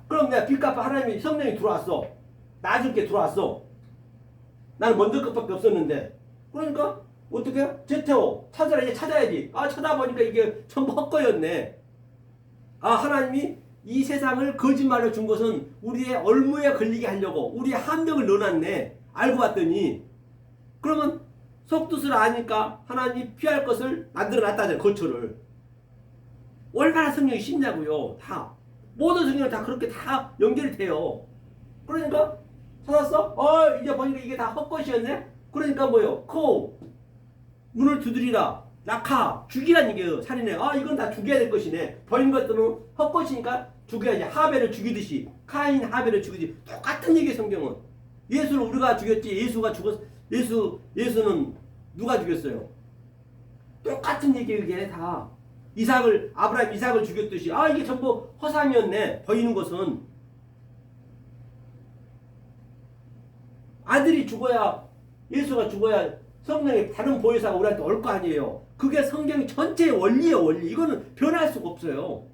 그럼 내가 빚 갚아 하나님이 성령이 들어왔어. 나중에 들어왔어. 나는 먼저 것밖에 없었는데. 그러니까 어떻게 제테오 찾아라. 이제 찾아야지. 찾아보니까 이게 전부 헛거였네. 하나님이 이 세상을 거짓말로 준 것은 우리의 얼무에 걸리게 하려고 우리의 함정을 넣어놨네. 알고 봤더니 그러면 속뜻을 아니까 하나님 피할 것을 만들어놨다잖아요. 거처를. 얼마나 성령이 쉽냐고요. 다 모든 성령은 다 그렇게 다 연결이 돼요. 그러니까 찾았어? 이제 보니까 이게 다 헛것이었네. 그러니까 뭐요? 문을 두드리라. 낙하 죽이란 얘기예요. 살인해. 이건 다 죽여야 될 것이네. 버린 것들은 헛것이니까 죽여야지. 하벨을 죽이듯이 카인 하벨을 죽이듯이 똑같은 얘기예요. 성경은. 예수를 우리가 죽였지. 예수가 죽었. 예수는 누가 죽였어요? 똑같은 얘기예요. 이게 다. 아브라함 이삭을 죽였듯이 이게 전부 허상이었네. 보이는 것은 아들이 죽어야 예수가 죽어야 성령의 다른 보혜사가 우리한테 올 거 아니에요. 그게 성경이 전체의 원리예요. 원리. 이거는 변할 수가 없어요.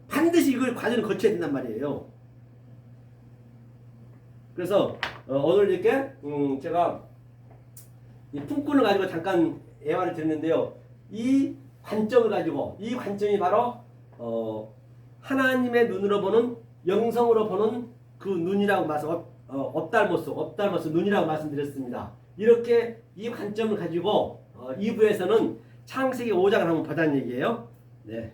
반드시 이걸 과정을 거쳐야 된단 말이에요. 그래서 오늘 이렇게 제가 이 품꾼을 가지고 잠깐 예화를 드렸는데요. 이 관점을 가지고 이 관점이 바로 하나님의 눈으로 보는 영성으로 보는 그 눈이라고 업달모스 눈이라고 말씀드렸습니다. 이렇게 이 관점을 가지고 2부에서는 창세기 5장을 한번 보자는 얘기예요. 네.